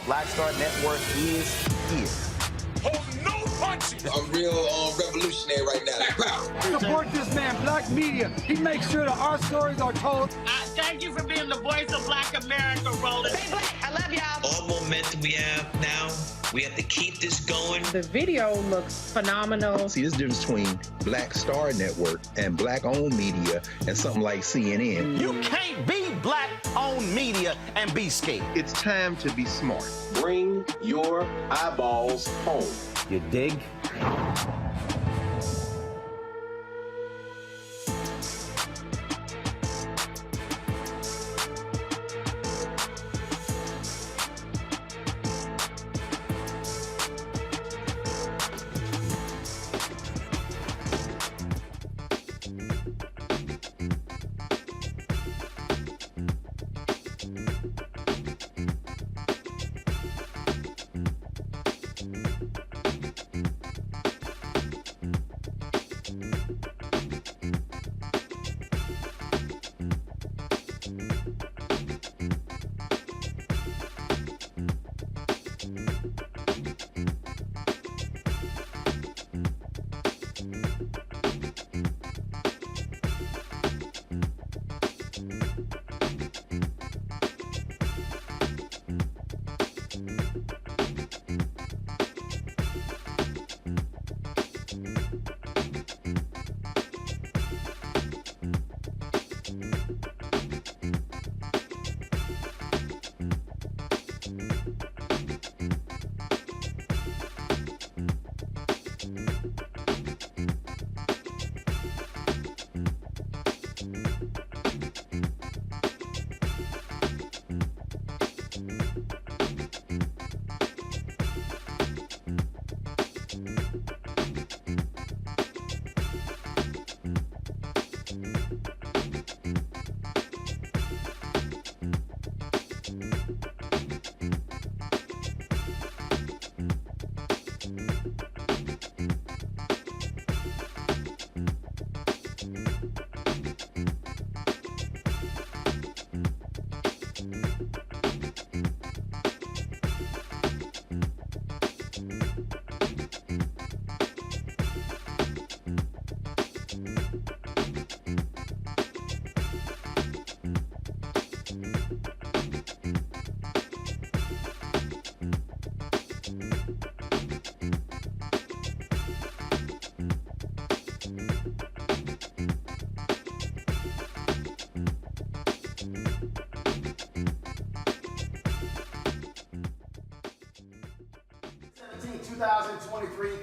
Black Star Network is here. Oh, no punches! I'm real revolutionary right now. Support this man, Black Media. He makes sure that our stories are told. Thank you for being the voice of Black America, Roland. Stay black. I love y'all. All momentum we have now, we have to keep this going. The video looks phenomenal. See, there's a difference between Black Star Network and Black-owned media and something like CNN. You can't be Black-owned media and be scared. It's time to be smart. Bring your eyeballs home. You dig?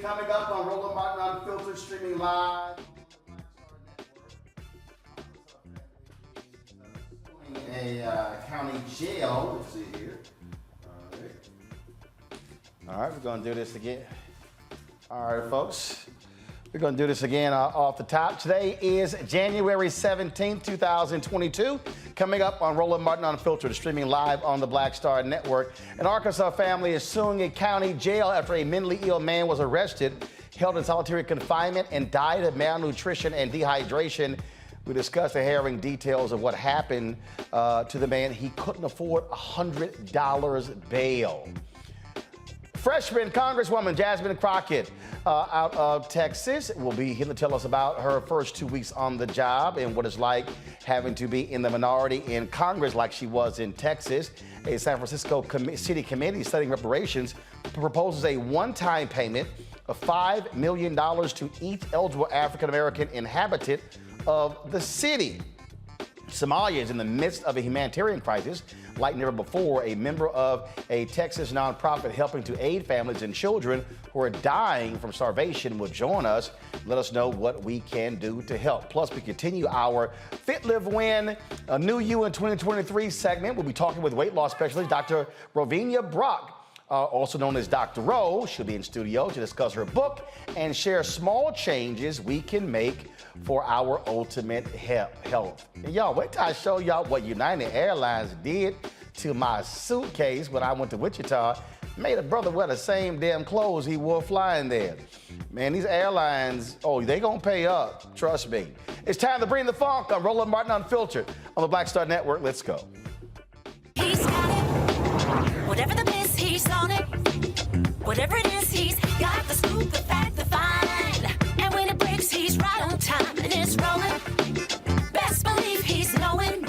Coming up on Roland Martin Unfiltered, streaming live on the Black Star Network. A county jail. Let's see here. All right, we're gonna do this again. All right, folks. We're gonna do this again off the top. Today is January 17th, 2022. Coming up on Roland Martin Unfiltered, streaming live on the Black Star Network. An Arkansas family is suing a county jail after a mentally ill man was arrested, held in solitary confinement, and died of malnutrition and dehydration. We discussed the harrowing details of what happened to the man. He couldn't afford $100 bail. Freshman Congresswoman Jasmine Crockett out of Texas will be here to tell us about her first 2 weeks on the job and what it's like having to be in the minority in Congress like she was in Texas. A San Francisco City Committee studying reparations proposes a one-time payment of $5 million to each eligible African-American inhabitant of the city. Somalia is in the midst of a humanitarian crisis like never before. A member of a Texas nonprofit helping to aid families and children who are dying from starvation will join us. Let us know what we can do to help. Plus, we continue our Fit, Live, Win, a New You in 2023 segment. We'll be talking with weight loss specialist Dr. Rovinia Brock, also known as Dr. Rowe. She'll be in studio to discuss her book and share small changes we can make for our ultimate health. And y'all, wait till I show y'all what United Airlines did to my suitcase when I went to Wichita. Made a brother wear the same damn clothes he wore flying there. Man, these airlines, they gonna pay up, trust me. It's time to bring the funk on Roland Martin Unfiltered on the Black Star Network. Let's go. He's got it. Whatever the miss, he's on it. Whatever it is, he's got the scoop, the fact, the find. And when it breaks, he's right on time and it's rolling. Best believe he's knowing.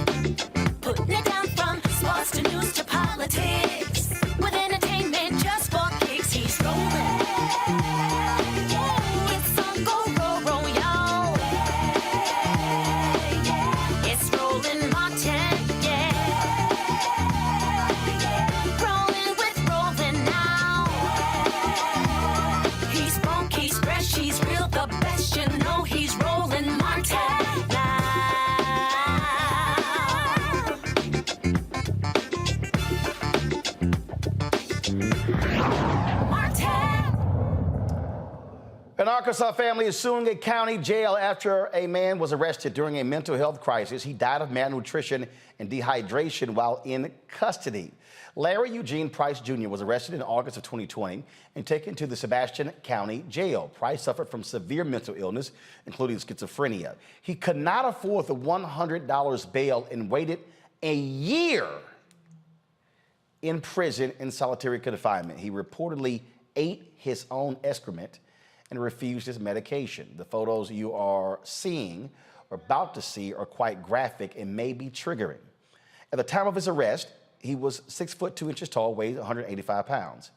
Putting it down from sports to news to politics. With entertainment just for kicks, he's rolling. It's on go, roll, y'all. It's Roland Martin, Rolling with Roland now. He's funk, he's fresh, he's real, the best, you know he's Roland Martin now. An Arkansas family is suing a county jail after a man was arrested during a mental health crisis. He died of malnutrition and dehydration while in custody. Larry Eugene Price Jr. was arrested in August of 2020 and taken to the Sebastian County Jail. Price suffered from severe mental illness, including schizophrenia. He could not afford the $100 bail and waited a year in prison in solitary confinement. He reportedly ate his own excrement and refused his medication. The photos you are seeing or about to see are quite graphic and may be triggering. At the time of his arrest, he was 6 foot 2 inches tall, weighed 185 pounds.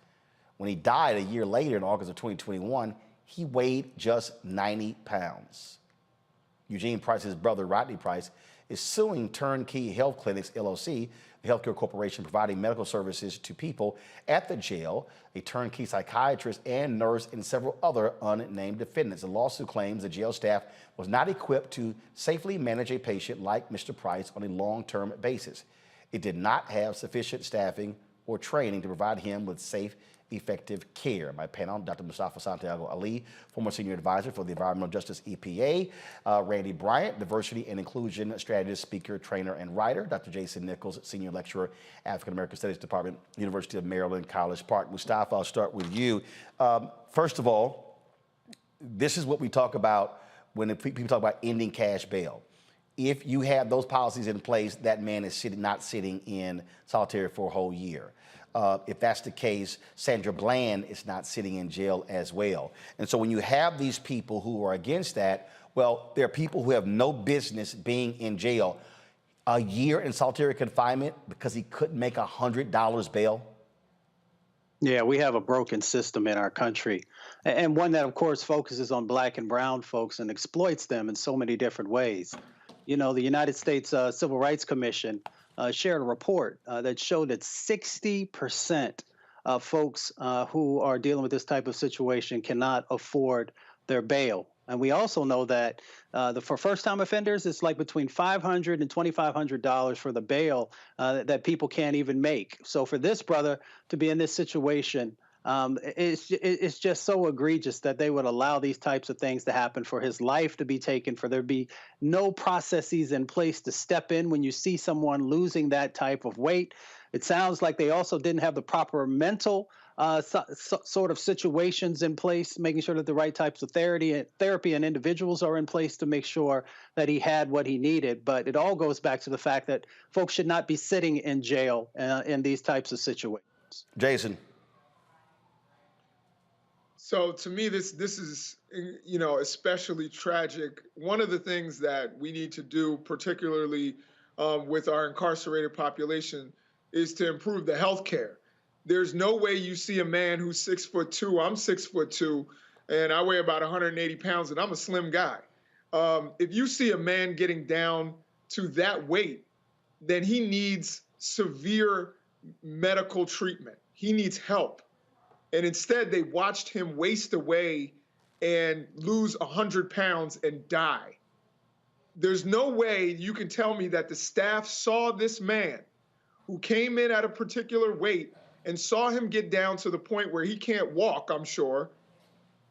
When he died a year later in August of 2021, he weighed just 90 pounds. Eugene Price's brother, Rodney Price, is suing Turnkey Health Clinics, LLC, the healthcare corporation providing medical services to people at the jail, a turnkey psychiatrist and nurse, and several other unnamed defendants. The lawsuit claims the jail staff was not equipped to safely manage a patient like Mr. Price on a long-term basis. It did not have sufficient staffing or training to provide him with safe, effective care. My panel, Dr. Mustafa Santiago Ali, former senior advisor for the Environmental Justice EPA, Randy Bryant, diversity and inclusion strategist, speaker, trainer, and writer, Dr. Jason Nichols, senior lecturer, African American Studies Department, University of Maryland, College Park. Mustafa, I'll start with you. First of all, this is what we talk about when people talk about ending cash bail. If you have those policies in place, that man is not sitting in solitary for a whole year. If that's the case, Sandra Bland is not sitting in jail as well. And so when you have these people who are against that, well, there are people who have no business being in jail. A year in solitary confinement because he couldn't make $100 bail. Yeah, we have a broken system in our country, and one that, of course, focuses on black and brown folks and exploits them in so many different ways. You know, the United States Civil Rights Commission shared a report that showed that 60% of folks who are dealing with this type of situation cannot afford their bail. And we also know that for first-time offenders, it's like between $500 and $2,500 for the bail that people can't even make. So for this brother to be in this situation, it's just so egregious that they would allow these types of things to happen, for his life to be taken, for there to be no processes in place to step in when you see someone losing that type of weight. It sounds like they also didn't have the proper mental sort of situations in place, making sure that the right types of therapy and individuals are in place to make sure that he had what he needed. But it all goes back to the fact that folks should not be sitting in jail in these types of situations. Jason. So to me, this is, especially tragic. One of the things that we need to do, particularly with our incarcerated population, is to improve the health care. There's no way you see a man who's 6'2". I'm 6'2", and I weigh about 180 pounds, and I'm a slim guy. If you see a man getting down to that weight, then he needs severe medical treatment. He needs help. And instead, they watched him waste away and lose 100 pounds and die. There's no way you can tell me that the staff saw this man who came in at a particular weight and saw him get down to the point where he can't walk, I'm sure,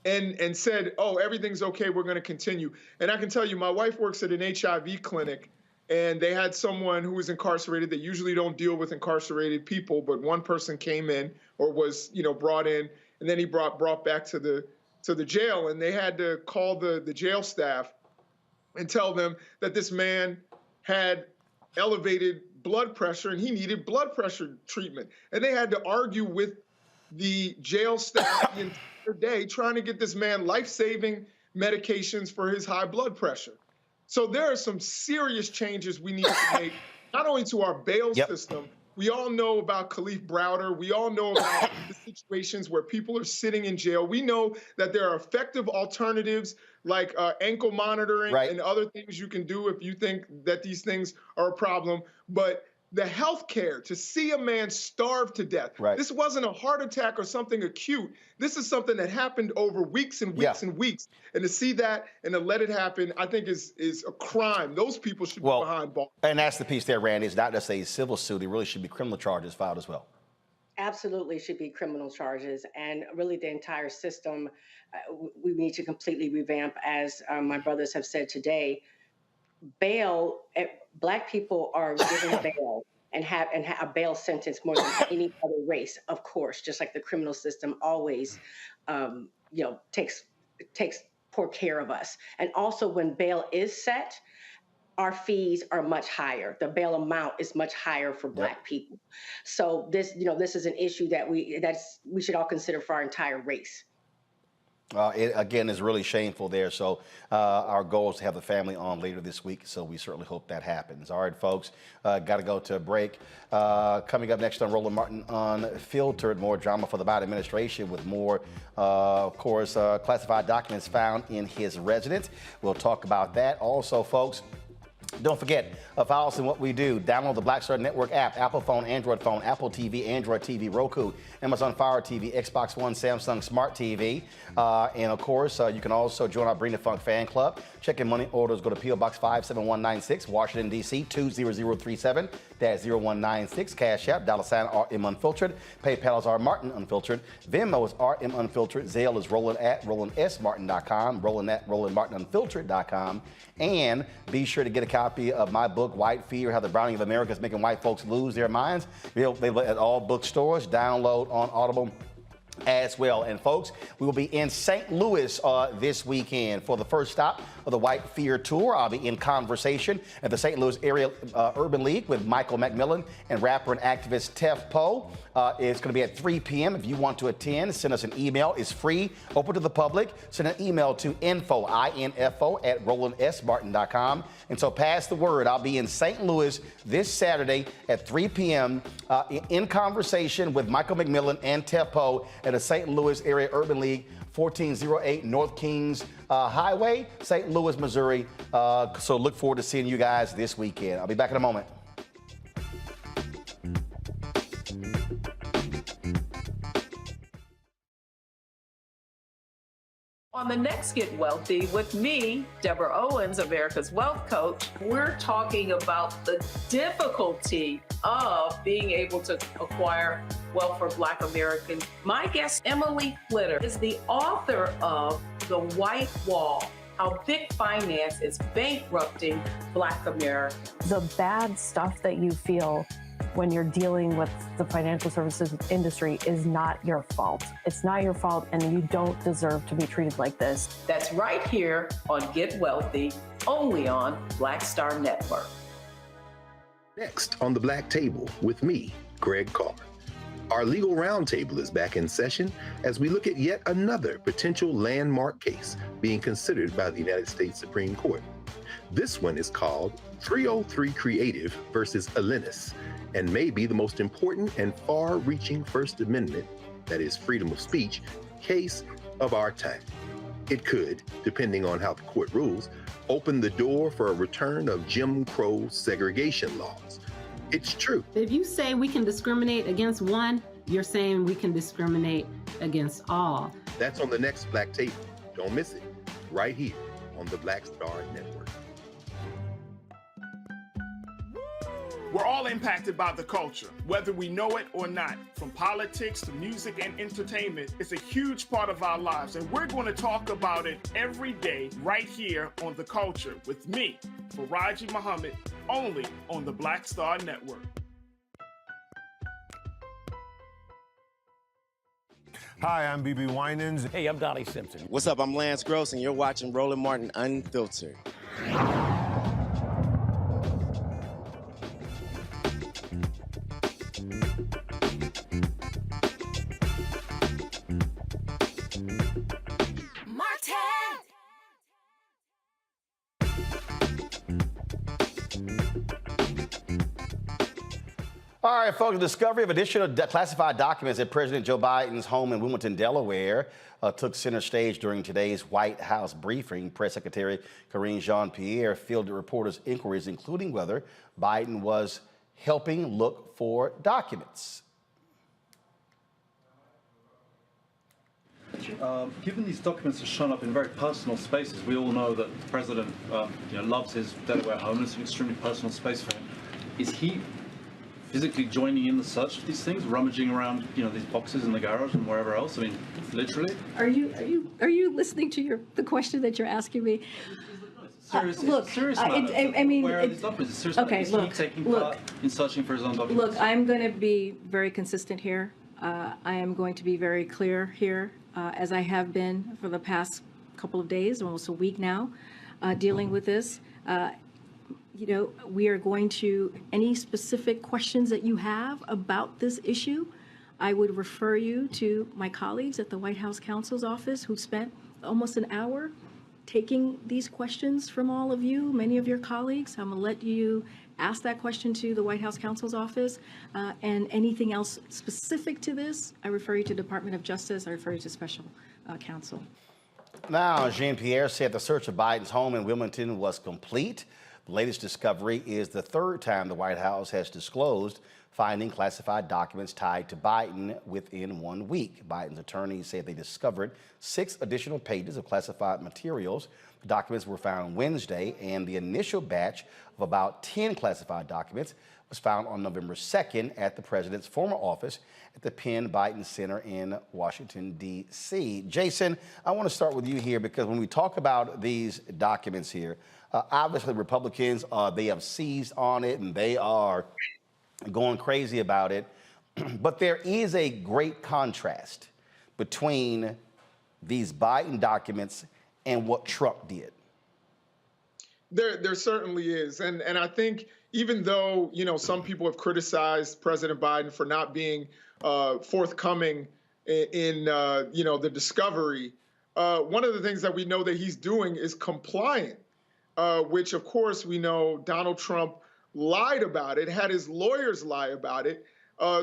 and said, oh, everything's okay, we're going to continue. And I can tell you, my wife works at an HIV clinic, and they had someone who was incarcerated. They usually don't deal with incarcerated people, but one person came in or was, brought in, and then he brought back to the jail, and they had to call the jail staff and tell them that this man had elevated blood pressure and he needed blood pressure treatment. And they had to argue with the jail staff the entire day trying to get this man life-saving medications for his high blood pressure. So there are some serious changes we need to make, not only to our bail system. We all know about Khalif Browder. We all know about the situations where people are sitting in jail. We know that there are effective alternatives like ankle monitoring and other things you can do if you think that these things are a problem. But the health care, to see a man starve to death, this wasn't a heart attack or something acute. This is something that happened over weeks and weeks and weeks. And to see that and to let it happen, I think is a crime. Those people should be behind bars. And that's the piece there, Randy. It's not just a civil suit. It really should be criminal charges filed as well. Absolutely should be criminal charges. And really the entire system, we need to completely revamp, as my brothers have said today. Bail, Black people are given bail and have a bail sentence more than any other race, of course, just like the criminal system always, takes poor care of us. And also when bail is set, our fees are much higher. The bail amount is much higher for Black people. So this is an issue that we should all consider for our entire race. It, again, is really shameful there. So our goal is to have the family on later this week. So we certainly hope that happens. All right, folks, got to go to a break. Coming up next on Roland Martin Unfiltered, more drama for the Biden administration with more, of course, classified documents found in his residence. We'll talk about that. Also, folks, don't forget, follow us in what we do. Download the Black Star Network app, Apple phone, Android phone, Apple TV, Android TV, Roku, Amazon Fire TV, Xbox One, Samsung Smart TV. And of course, you can also join our Bring the Funk fan club. Check in money orders. Go to P.O. Box 57196, Washington, D.C. 20037. That's 0196. Cash App, $RM Unfiltered. PayPal is R Martin Unfiltered. Venmo is RM Unfiltered. Zelle is Roland at RolandSMartin.com. Roland at RolandMartinUnfiltered.com. And be sure to get a copy of my book, White Fear, How the Browning of America is Making White Folks Lose Their Minds. They look at all bookstores, download on Audible as well. And folks, we will be in St. Louis this weekend for the first stop of the White Fear Tour. I'll be in conversation at the St. Louis Area Urban League with Michael McMillan and rapper and activist Tef Poe. It's going to be at 3 p.m. If you want to attend, send us an email. It's free, open to the public. Send an email to info, I-N-F-O, at RolandSMartin.com. And so pass the word. I'll be in St. Louis this Saturday at 3 p.m. In conversation with Michael McMillan and Tef Poe at the St. Louis Area Urban League, 1408 North Kings Highway, St. Louis, Missouri. So look forward to seeing you guys this weekend. I'll be back in a moment. On the next Get Wealthy with me, Deborah Owens, America's Wealth Coach, we're talking about the difficulty of being able to acquire wealth for Black Americans. My guest, Emily Flitter, is the author of The White Wall, How Big Finance is Bankrupting Black America. The bad stuff that you feel when you're dealing with the financial services industry is not your fault. It's not your fault, and you don't deserve to be treated like this. That's right here on Get Wealthy, only on Black Star Network. Next on the Black Table with me, Greg Carr. Our legal roundtable is back in session as we look at yet another potential landmark case being considered by the United States Supreme Court. This one is called 303 Creative versus Alennis, and may be the most important and far-reaching First Amendment, that is freedom of speech, case of our time. It could, depending on how the court rules, open the door for a return of Jim Crow segregation laws. It's true. If you say we can discriminate against one, you're saying we can discriminate against all. That's on the next Black Table. Don't miss it. Right here on the Black Star Network. We're all impacted by the culture, whether we know it or not. From politics to music and entertainment, it's a huge part of our lives, and we're going to talk about it every day right here on The Culture with me, Faraji Muhammad, only on the Black Star Network. Hi, I'm BB Winans. Hey, I'm Donnie Simpson. What's up? I'm Lance Gross, and you're watching Roland Martin Unfiltered. All right, folks, the discovery of additional classified documents at President Joe Biden's home in Wilmington, Delaware, took center stage during today's White House briefing. Press Secretary Karine Jean-Pierre fielded reporters' inquiries, including whether Biden was helping look for documents. Given these documents have shown up in very personal spaces, we all know that the president loves his Delaware home. It's an extremely personal space for him. Is he physically joining in the search of these things, rummaging around, these boxes in the garage and wherever else? I mean, literally. Are you listening to the question that you're asking me? Look, serious matter. I mean, where are these documents? Serious matter. Is he taking part in searching for his own documents? Look, I'm going to be very consistent here. I am going to be very clear here, as I have been for the past couple of days, almost a week now, dealing with this. We are going to, any specific questions that you have about this issue, I would refer you to my colleagues at the White House counsel's office who spent almost an hour taking these questions from all of you, many of your colleagues. I'm going to let you ask that question to the White House counsel's office, and anything else specific to this, I refer you to Department of Justice, I refer you to special counsel. Now, Jean-Pierre said the search of Biden's home in Wilmington was complete. The latest discovery is the third time the White House has disclosed finding classified documents tied to Biden within 1 week. Biden's attorneys said they discovered 6 additional pages of classified materials. The documents were found Wednesday, and the initial batch of about 10 classified documents was found on November 2nd at the president's former office at the Penn Biden Center in Washington, D.C. Jason, I want to start with you here because when we talk about these documents here, obviously Republicans, they have seized on it and they are going crazy about it. But there is a great contrast between these Biden documents and what Trump did. There certainly is. And I think even though, some people have criticized President Biden for not being forthcoming in the discovery, one of the things that we know that he's doing is compliant, which, of course, we know Donald Trump lied about it, had his lawyers lie about it.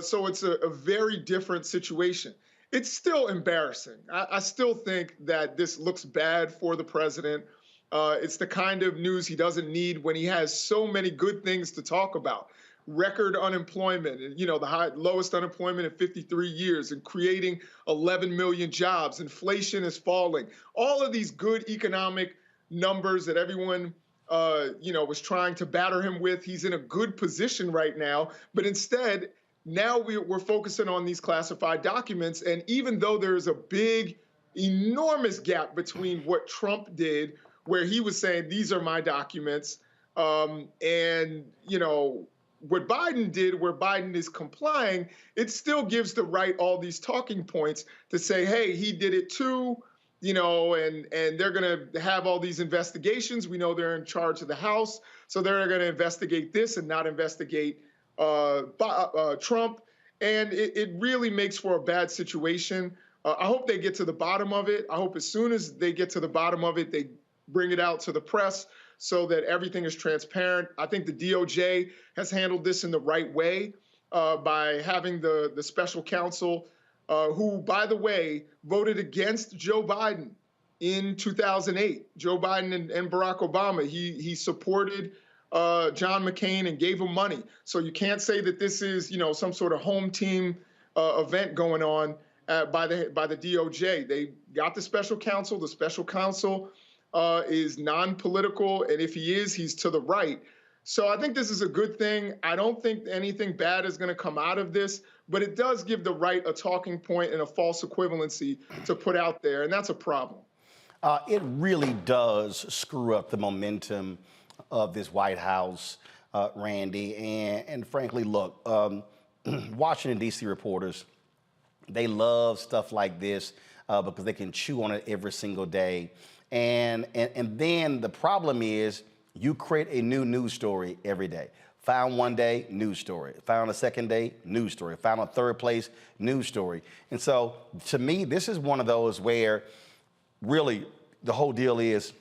So it's a very different situation. It's still embarrassing. I still think that this looks bad for the president. It's the kind of news he doesn't need when he has so many good things to talk about. Record unemployment, the lowest unemployment in 53 years, and creating 11 million jobs. Inflation is falling. All of these good economic numbers that everyone was trying to batter him with. He's in a good position right now, but instead, now we're focusing on these classified documents. And even though there's a big, enormous gap between what Trump did, where he was saying, these are my documents, and, what Biden did, where Biden is complying, it still gives the right all these talking points to say, hey, he did it too, you know, and they're going to have all these investigations. We know they're in charge of the House, so they're going to investigate this and not investigate Trump. And it really makes for a bad situation. I hope they get to the bottom of it. I hope as soon as they get to the bottom of it, they bring it out to the press so that everything is transparent. I think the DOJ has handled this in the right way by having the special counsel who, by the way, voted against Joe Biden in 2008. Joe Biden and Barack Obama, he supported John McCain and gave him money. So you can't say that this is, you know, some sort of home team event going on by the DOJ. They got the special counsel. The special counsel is non-political, and if he is, he's to the right. So I think this is a good thing. I don't think anything bad is going to come out of this, but it does give the right a talking point and a false equivalency to put out there, and that's a problem. It really does screw up the momentum of this White House, Randy. And frankly, look, Washington, D.C. reporters, they love stuff like this because they can chew on it every single day. And then the problem is you create a new news story every day. Found one day, news story. Found a second day, news story. Found a third place, news story. And so to me, this is one of those where really the whole deal is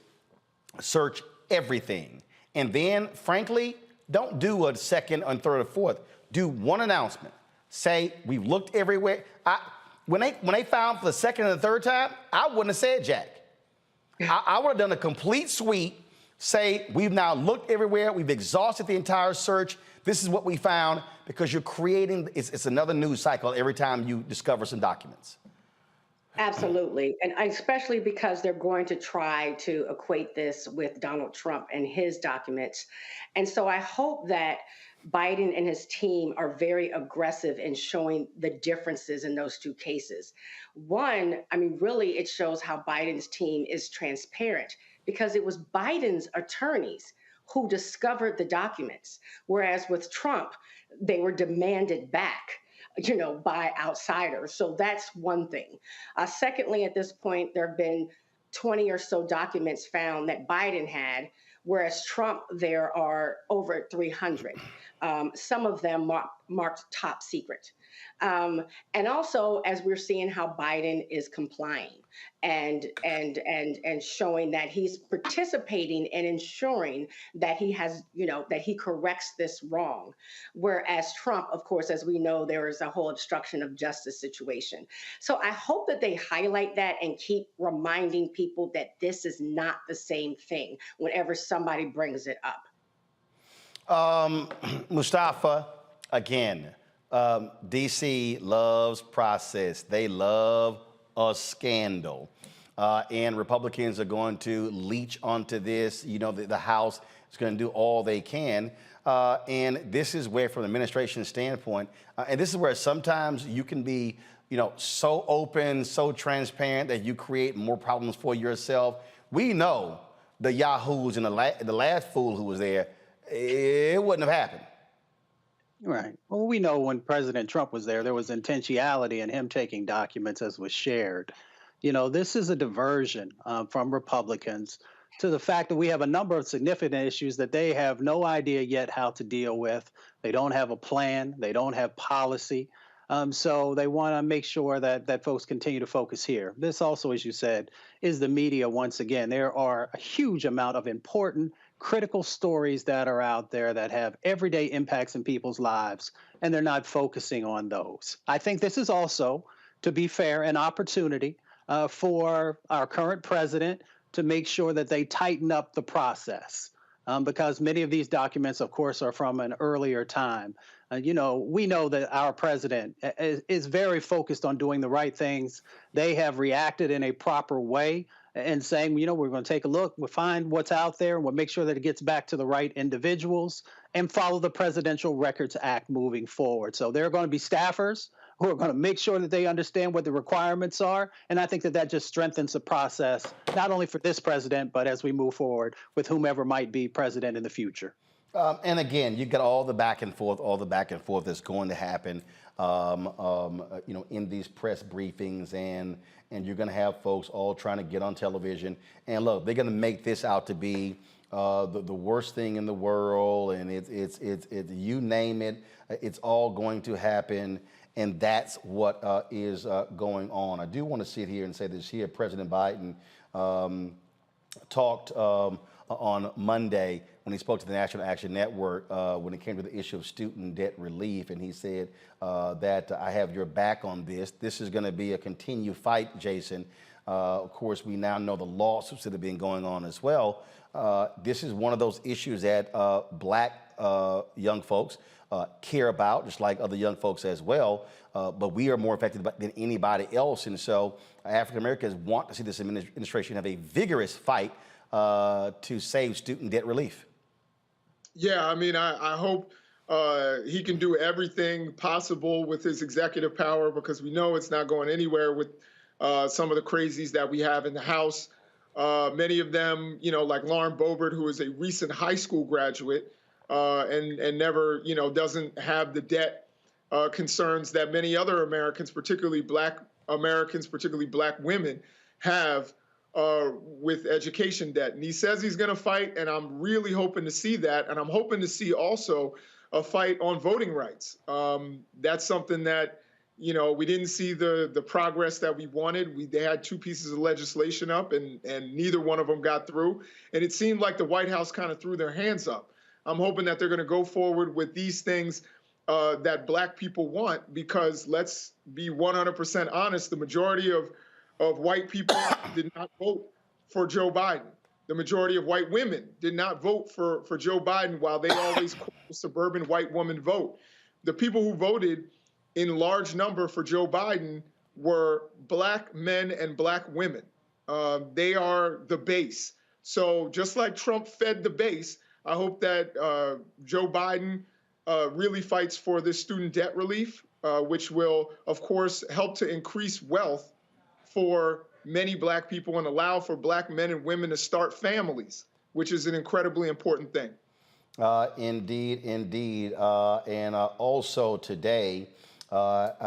search everything. And then, frankly, don't do a second and third or fourth. Do one announcement. Say, we've looked everywhere. When they found for the second and the third time, I wouldn't have said jack. I would have done a complete sweep, say, we've now looked everywhere, we've exhausted the entire search, this is what we found, because you're creating, it's another news cycle every time you discover some documents. Absolutely. And especially because they're going to try to equate this with Donald Trump and his documents. And so I hope that Biden and his team are very aggressive in showing the differences in those two cases. One, I mean, really, it shows how Biden's team is transparent because it was Biden's attorneys who discovered the documents, whereas with Trump, they were demanded back, you know, by outsiders. So that's one thing. Secondly, at this point, there have been 20 or so documents found that Biden had, whereas Trump, there are over 300. Some of them marked top secret. And also, as we're seeing how Biden is complying and showing that he's participating and ensuring that he has, you know, that he corrects this wrong. Whereas Trump, of course, as we know, there is a whole obstruction of justice situation. So I hope that they highlight that and keep reminding people that this is not the same thing whenever somebody brings it up. Mustafa, again, DC loves process. They love a scandal. And Republicans are going to leech onto this. You know, the House is going to do all they can. And this is where, from the administration standpoint, and this is where sometimes you can be, you know, so open, so transparent that you create more problems for yourself. We know the yahoos and the last fool who was there, it wouldn't have happened. Right. Well, we know when President Trump was there was intentionality in him taking documents as was shared. You know, this is a diversion from Republicans to the fact that we have a number of significant issues that they have no idea yet how to deal with. They don't have a plan. They don't have policy. So they want to make sure that folks continue to focus here. This also, as you said, is the media once again. There are a huge amount of important, critical stories that are out there that have everyday impacts in people's lives, and they're not focusing on those. I think this is also, to be fair, an opportunity for our current president to make sure that they tighten up the process, because many of these documents, of course, are from an earlier time. You know, we know that our president is very focused on doing the right things. They have reacted in a proper way and saying, you know, we're going to take a look, we'll find what's out there, and we'll make sure that it gets back to the right individuals and follow the Presidential Records Act moving forward. So there are going to be staffers who are going to make sure that they understand what the requirements are. And I think that just strengthens the process, not only for this president, but as we move forward with whomever might be president in the future. And again, you got all the back and forth that's going to happen, in these press briefings, and you're going to have folks all trying to get on television. And look, they're going to make this out to be the worst thing in the world, and it's you name it, it's all going to happen, and that's what is going on. I do want to sit here and say this here. President Biden talked on Monday when he spoke to the National Action Network when it came to the issue of student debt relief, and he said that I have your back on this. This is going to be a continued fight, Jason. Of course, we now know the lawsuits that have been going on as well. This is one of those issues that black young folks care about, just like other young folks as well. But we are more affected than anybody else. And so African Americans want to see this administration have a vigorous fight to save student debt relief. Yeah, I mean, I hope he can do everything possible with his executive power, because we know it's not going anywhere with some of the crazies that we have in the House. Many of them, like Lauren Boebert, who is a recent high school graduate and never, doesn't have the debt concerns that many other Americans, particularly black Americans, particularly black women, have with education debt. And he says he's going to fight, and I'm really hoping to see that. And I'm hoping to see also a fight on voting rights. That's something that, we didn't see the progress that we wanted. They had 2 pieces of legislation up, and neither one of them got through. And it seemed like the White House kind of threw their hands up. I'm hoping that they're going to go forward with these things that black people want, because let's be 100% honest, the majority of white people did not vote for Joe Biden. The majority of white women did not vote for Joe Biden, while they always call the suburban white woman vote. The people who voted in large number for Joe Biden were black men and black women. They are the base. So just like Trump fed the base, I hope that Joe Biden really fights for this student debt relief, which will, of course, help to increase wealth for many black people and allow for black men and women to start families, which is an incredibly important thing. Indeed. And also today at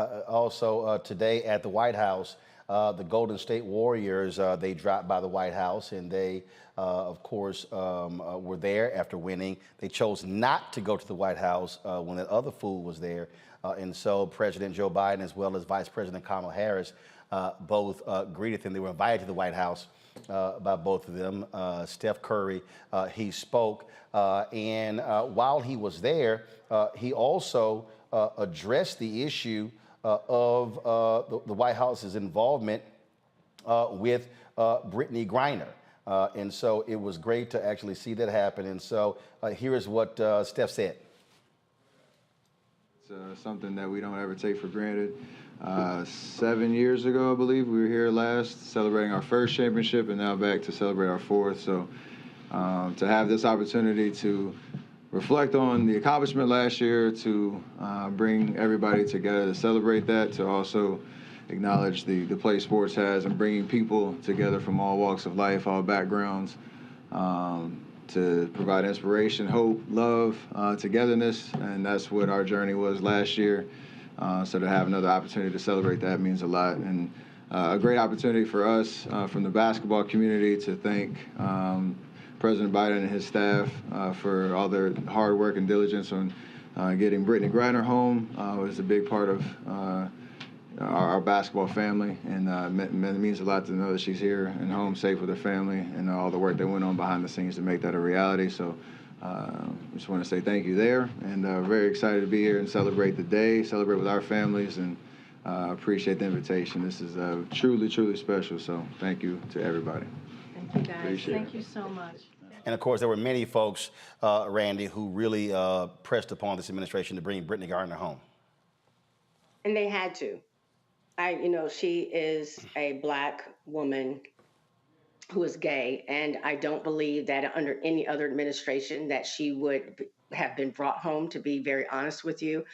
the White House, the Golden State Warriors, they dropped by the White House, and they, of course, were there after winning. They chose not to go to the White House when that other fool was there. And so President Joe Biden, as well as Vice President Kamala Harris, both greeted them. They were invited to the White House by both of them. Steph Curry, he spoke. And while he was there, he also addressed the issue of the White House's involvement with Brittany Griner. And so it was great to actually see that happen. And so here is what Steph said. It's something that we don't ever take for granted. 7 years ago, I believe, we were here last celebrating our first championship, and now back to celebrate our 4th. So to have this opportunity to reflect on the accomplishment last year, to bring everybody together to celebrate that, to also acknowledge the place sports has and bringing people together from all walks of life, all backgrounds, to provide inspiration, hope, love, togetherness, and that's what our journey was last year. So to have another opportunity to celebrate that means a lot, and a great opportunity for us from the basketball community to thank President Biden and his staff for all their hard work and diligence on getting Brittany Griner home. Was a big part of our basketball family, and it means a lot to know that she's here and home safe with her family, and all the work that went on behind the scenes to make that a reality. So I just want to say thank you there, and very excited to be here and celebrate the day, celebrate with our families, and appreciate the invitation. This is truly, truly special, so thank you to everybody. Thank you, guys. Thank you so much. And of course, there were many folks, Randy, who really pressed upon this administration to bring Brittany Griner home. And they had to. She is a black woman who is gay, and I don't believe that under any other administration that she would have been brought home, to be very honest with you.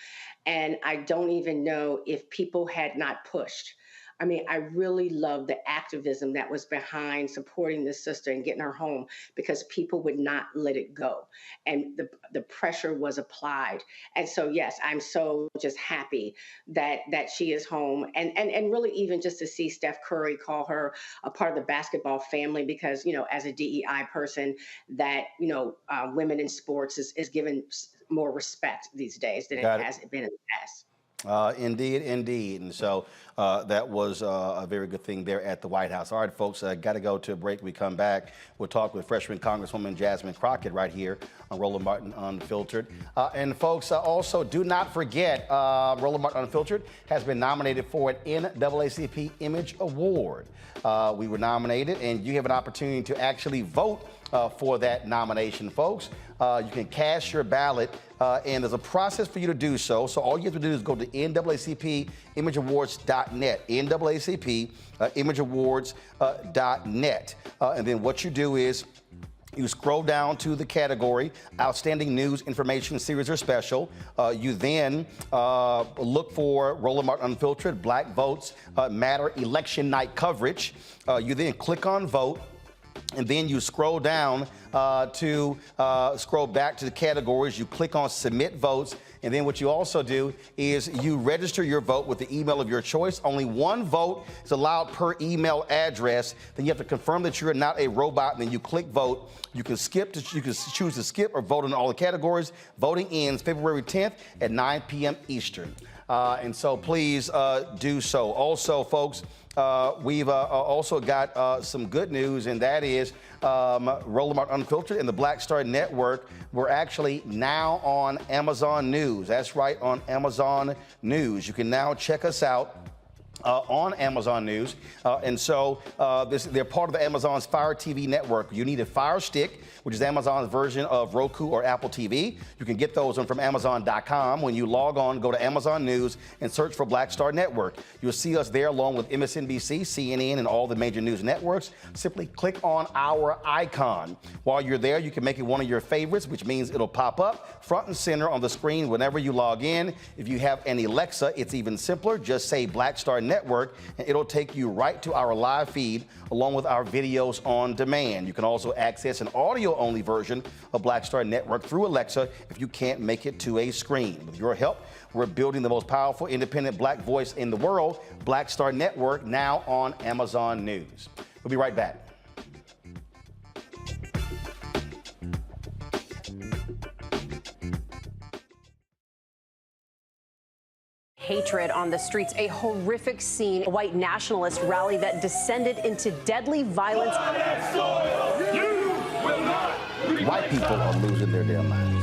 And I don't even know if people had not pushed I mean, I really love the activism that was behind supporting this sister and getting her home, because people would not let it go. And the pressure was applied. And so, yes, I'm so just happy that she is home. And really even just to see Steph Curry call her a part of the basketball family, because, you know, as a DEI person, that, you know, women in sports is given more respect these days than it has been in the past. Indeed. And so that was a very good thing there at the White House. All right, folks, got to go to a break. We come back. We'll talk with freshman Congresswoman Jasmine Crockett right here on Roland Martin Unfiltered. And folks, also do not forget, Roland Martin Unfiltered has been nominated for an NAACP Image Award. We were nominated, and you have an opportunity to actually vote for that nomination, folks. You can cast your ballot, and there's a process for you to do so. So all you have to do is go to NAACPimageawards.net, NAACPimageawards.net. And then what you do is you scroll down to the category Outstanding News, Information, Series, or Special. You then look for Roland Martin Unfiltered, Black Votes Matter Election Night Coverage. You then click on Vote. And then you scroll down scroll back to the categories. You click on Submit Votes. And then what you also do is you register your vote with the email of your choice. Only one vote is allowed per email address. Then you have to confirm that you're not a robot. And then you click Vote. You can choose to skip or vote in all the categories. Voting ends February 10th at 9 p.m. Eastern. And so please do so. Also, folks, we've also got some good news, and that is Roland Martin Unfiltered and the Black Star Network. We're actually now on Amazon News. That's right, on Amazon News. You can now check us out on Amazon News. And so they're part of the Amazon's Fire TV network. You need a Fire Stick, which is Amazon's version of Roku or Apple TV. You can get those from Amazon.com. When you log on, go to Amazon News and search for Black Star Network. You'll see us there along with MSNBC, CNN, and all the major news networks. Simply click on our icon. While you're there, you can make it one of your favorites, which means it'll pop up front and center on the screen whenever you log in. If you have an Alexa, it's even simpler. Just say Black Star Network, and it'll take you right to our live feed along with our videos on demand. You can also access an audio-only version of Black Star Network through Alexa if you can't make it to a screen. With your help, we're building the most powerful independent Black voice in the world, Black Star Network, now on Amazon News. We'll be right back. Hatred on the streets, a horrific scene, a white nationalist rally that descended into deadly violence. White people are losing their damn minds.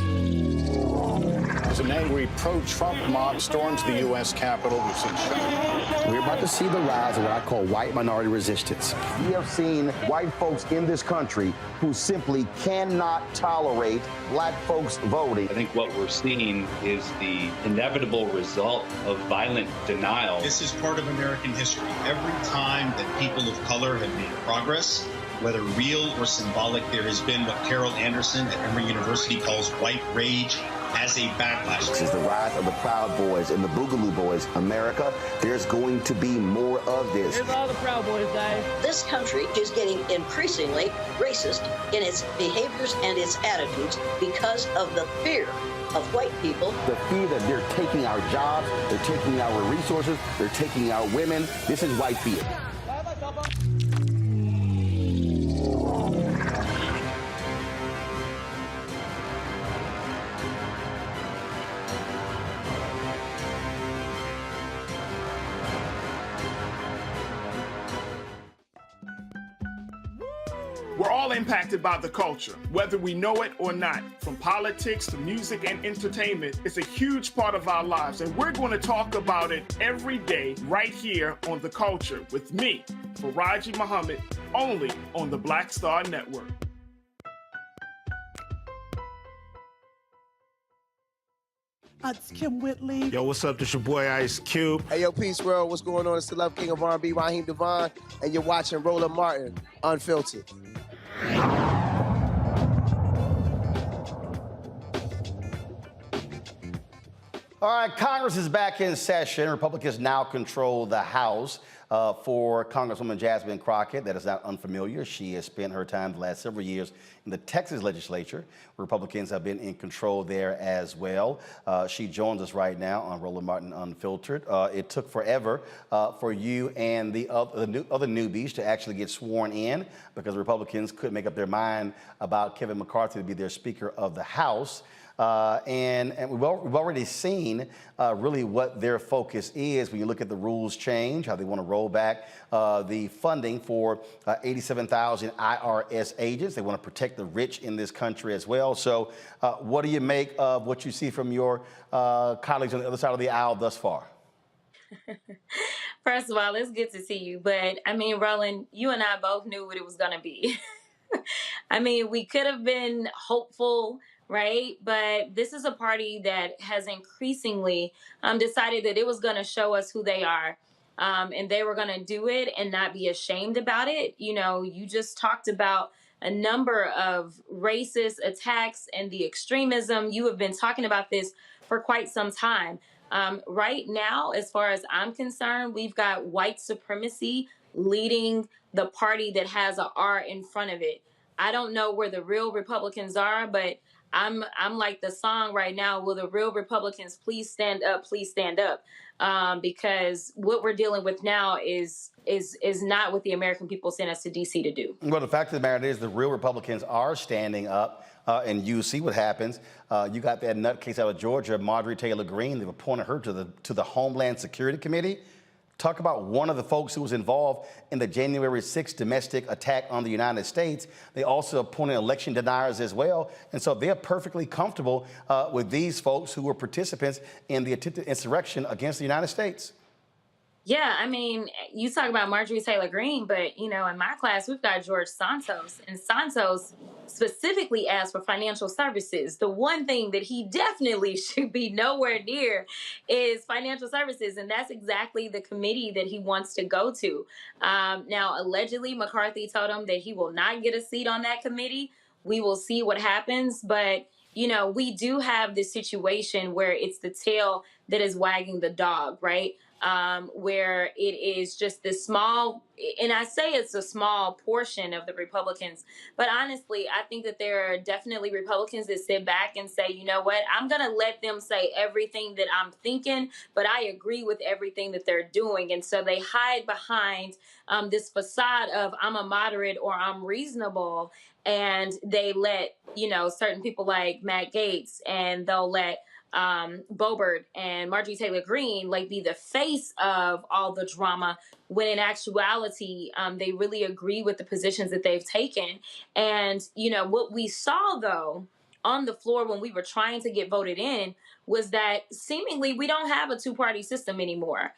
As an angry pro-Trump mob storms the U.S. Capitol, we've seen shots. We're about to see the rise of what I call white minority resistance. We have seen white folks in this country who simply cannot tolerate Black folks voting. I think what we're seeing is the inevitable result of violent denial. This is part of American history. Every time that people of color have made progress, whether real or symbolic, there has been what Carol Anderson at Emory University calls white rage as a backlash. This is the rise of the Proud Boys and the Boogaloo Boys. America, there's going to be more of this. Here's all the Proud Boys, guys. This country is getting increasingly racist in its behaviors and its attitudes because of the fear of white people. The fear that they're taking our jobs, they're taking our resources, they're taking our women. This is white fear. We're all impacted by the culture, whether we know it or not. From politics to music and entertainment, it's a huge part of our lives, and we're going to talk about it every day right here on The Culture with me, Faraji Muhammad, only on the Black Star Network. It's Kim Whitley. Yo, what's up? This your boy Ice Cube. Hey, yo, Peace World. What's going on? It's the Love King of R&B, Raheem Devon, and you're watching Roland Martin Unfiltered. All right, Congress is back in session. Republicans now control the House. For Congresswoman Jasmine Crockett, that is not unfamiliar. She has spent her time the last several years in the Texas legislature. Republicans have been in control there as well. She joins us right now on Roland Martin Unfiltered. It took forever for you and the other newbies to actually get sworn in because Republicans couldn't make up their mind about Kevin McCarthy to be their Speaker of the House. And we've already seen really what their focus is when you look at the rules change, how they want to roll back the funding for 87,000 IRS agents. They want to protect the rich in this country as well. So what do you make of what you see from your colleagues on the other side of the aisle thus far? First of all, it's good to see you. But I mean, Roland, you and I both knew what it was going to be. I mean, we could have been hopeful, right? But this is a party that has increasingly decided that it was going to show us who they are. And they were going to do it and not be ashamed about it. You know, you just talked about a number of racist attacks and the extremism. You have been talking about this for quite some time. Right now, as far as I'm concerned, we've got white supremacy leading the party that has a R in front of it. I don't know where the real Republicans are, but I'm like the song right now. Will the real Republicans please stand up? Please stand up, because what we're dealing with now is not what the American people sent us to D.C. to do. Well, the fact of the matter is the real Republicans are standing up, and you see what happens. You got that nutcase out of Georgia, Marjorie Taylor Greene. They've appointed her to the Homeland Security Committee. Talk about one of the folks who was involved in the January 6th domestic attack on the United States. They also appointed election deniers as well. And so they're perfectly comfortable with these folks who were participants in the attempted insurrection against the United States. Yeah, I mean, you talk about Marjorie Taylor Greene, but, you know, in my class, we've got George Santos. And Santos specifically asked for financial services. The one thing that he definitely should be nowhere near is financial services. And that's exactly the committee that he wants to go to. Now, allegedly, McCarthy told him that he will not get a seat on that committee. We will see what happens. But, you know, we do have this situation where it's the tail that is wagging the dog, right? Where it is just this small, and I say it's a small portion of the Republicans, but honestly, I think that there are definitely Republicans that sit back and say, you know what, I'm going to let them say everything that I'm thinking, but I agree with everything that they're doing. And so they hide behind this facade of I'm a moderate or I'm reasonable. And they let, you know, certain people like Matt Gaetz, and they'll let Boebert and Marjorie Taylor Greene like be the face of all the drama, when in actuality they really agree with the positions that they've taken. And you know what we saw though on the floor when we were trying to get voted in was that seemingly we don't have a two-party system anymore.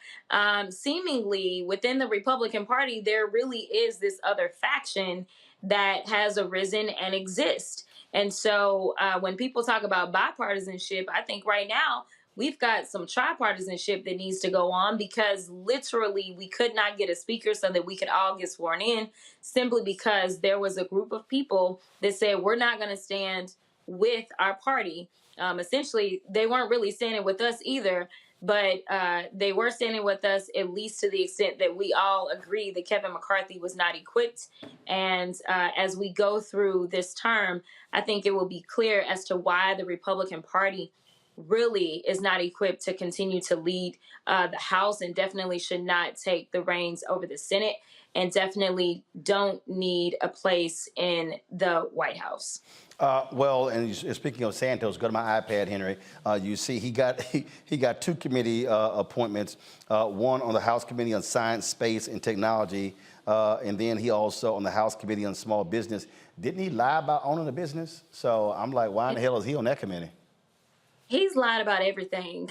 Seemingly within the Republican Party there really is this other faction that has arisen and exists. And so when people talk about bipartisanship, I think right now we've got some tripartisanship that needs to go on, because literally we could not get a speaker so that we could all get sworn in, simply because there was a group of people that said we're not going to stand with our party. Essentially, they weren't really standing with us either, but they were standing with us at least to the extent that we all agree that Kevin McCarthy was not equipped. And as we go through this term, I think it will be clear as to why the Republican Party really is not equipped to continue to lead the House, and definitely should not take the reins over the Senate, and definitely don't need a place in the White House. Well, and speaking of Santos, go to my iPad, Henry. You see he got two committee appointments, one on the House Committee on Science, Space, and Technology, and then he also on the House Committee on Small Business. Didn't he lie about owning a business? So I'm like, why in the hell is he on that committee? He's lied about everything.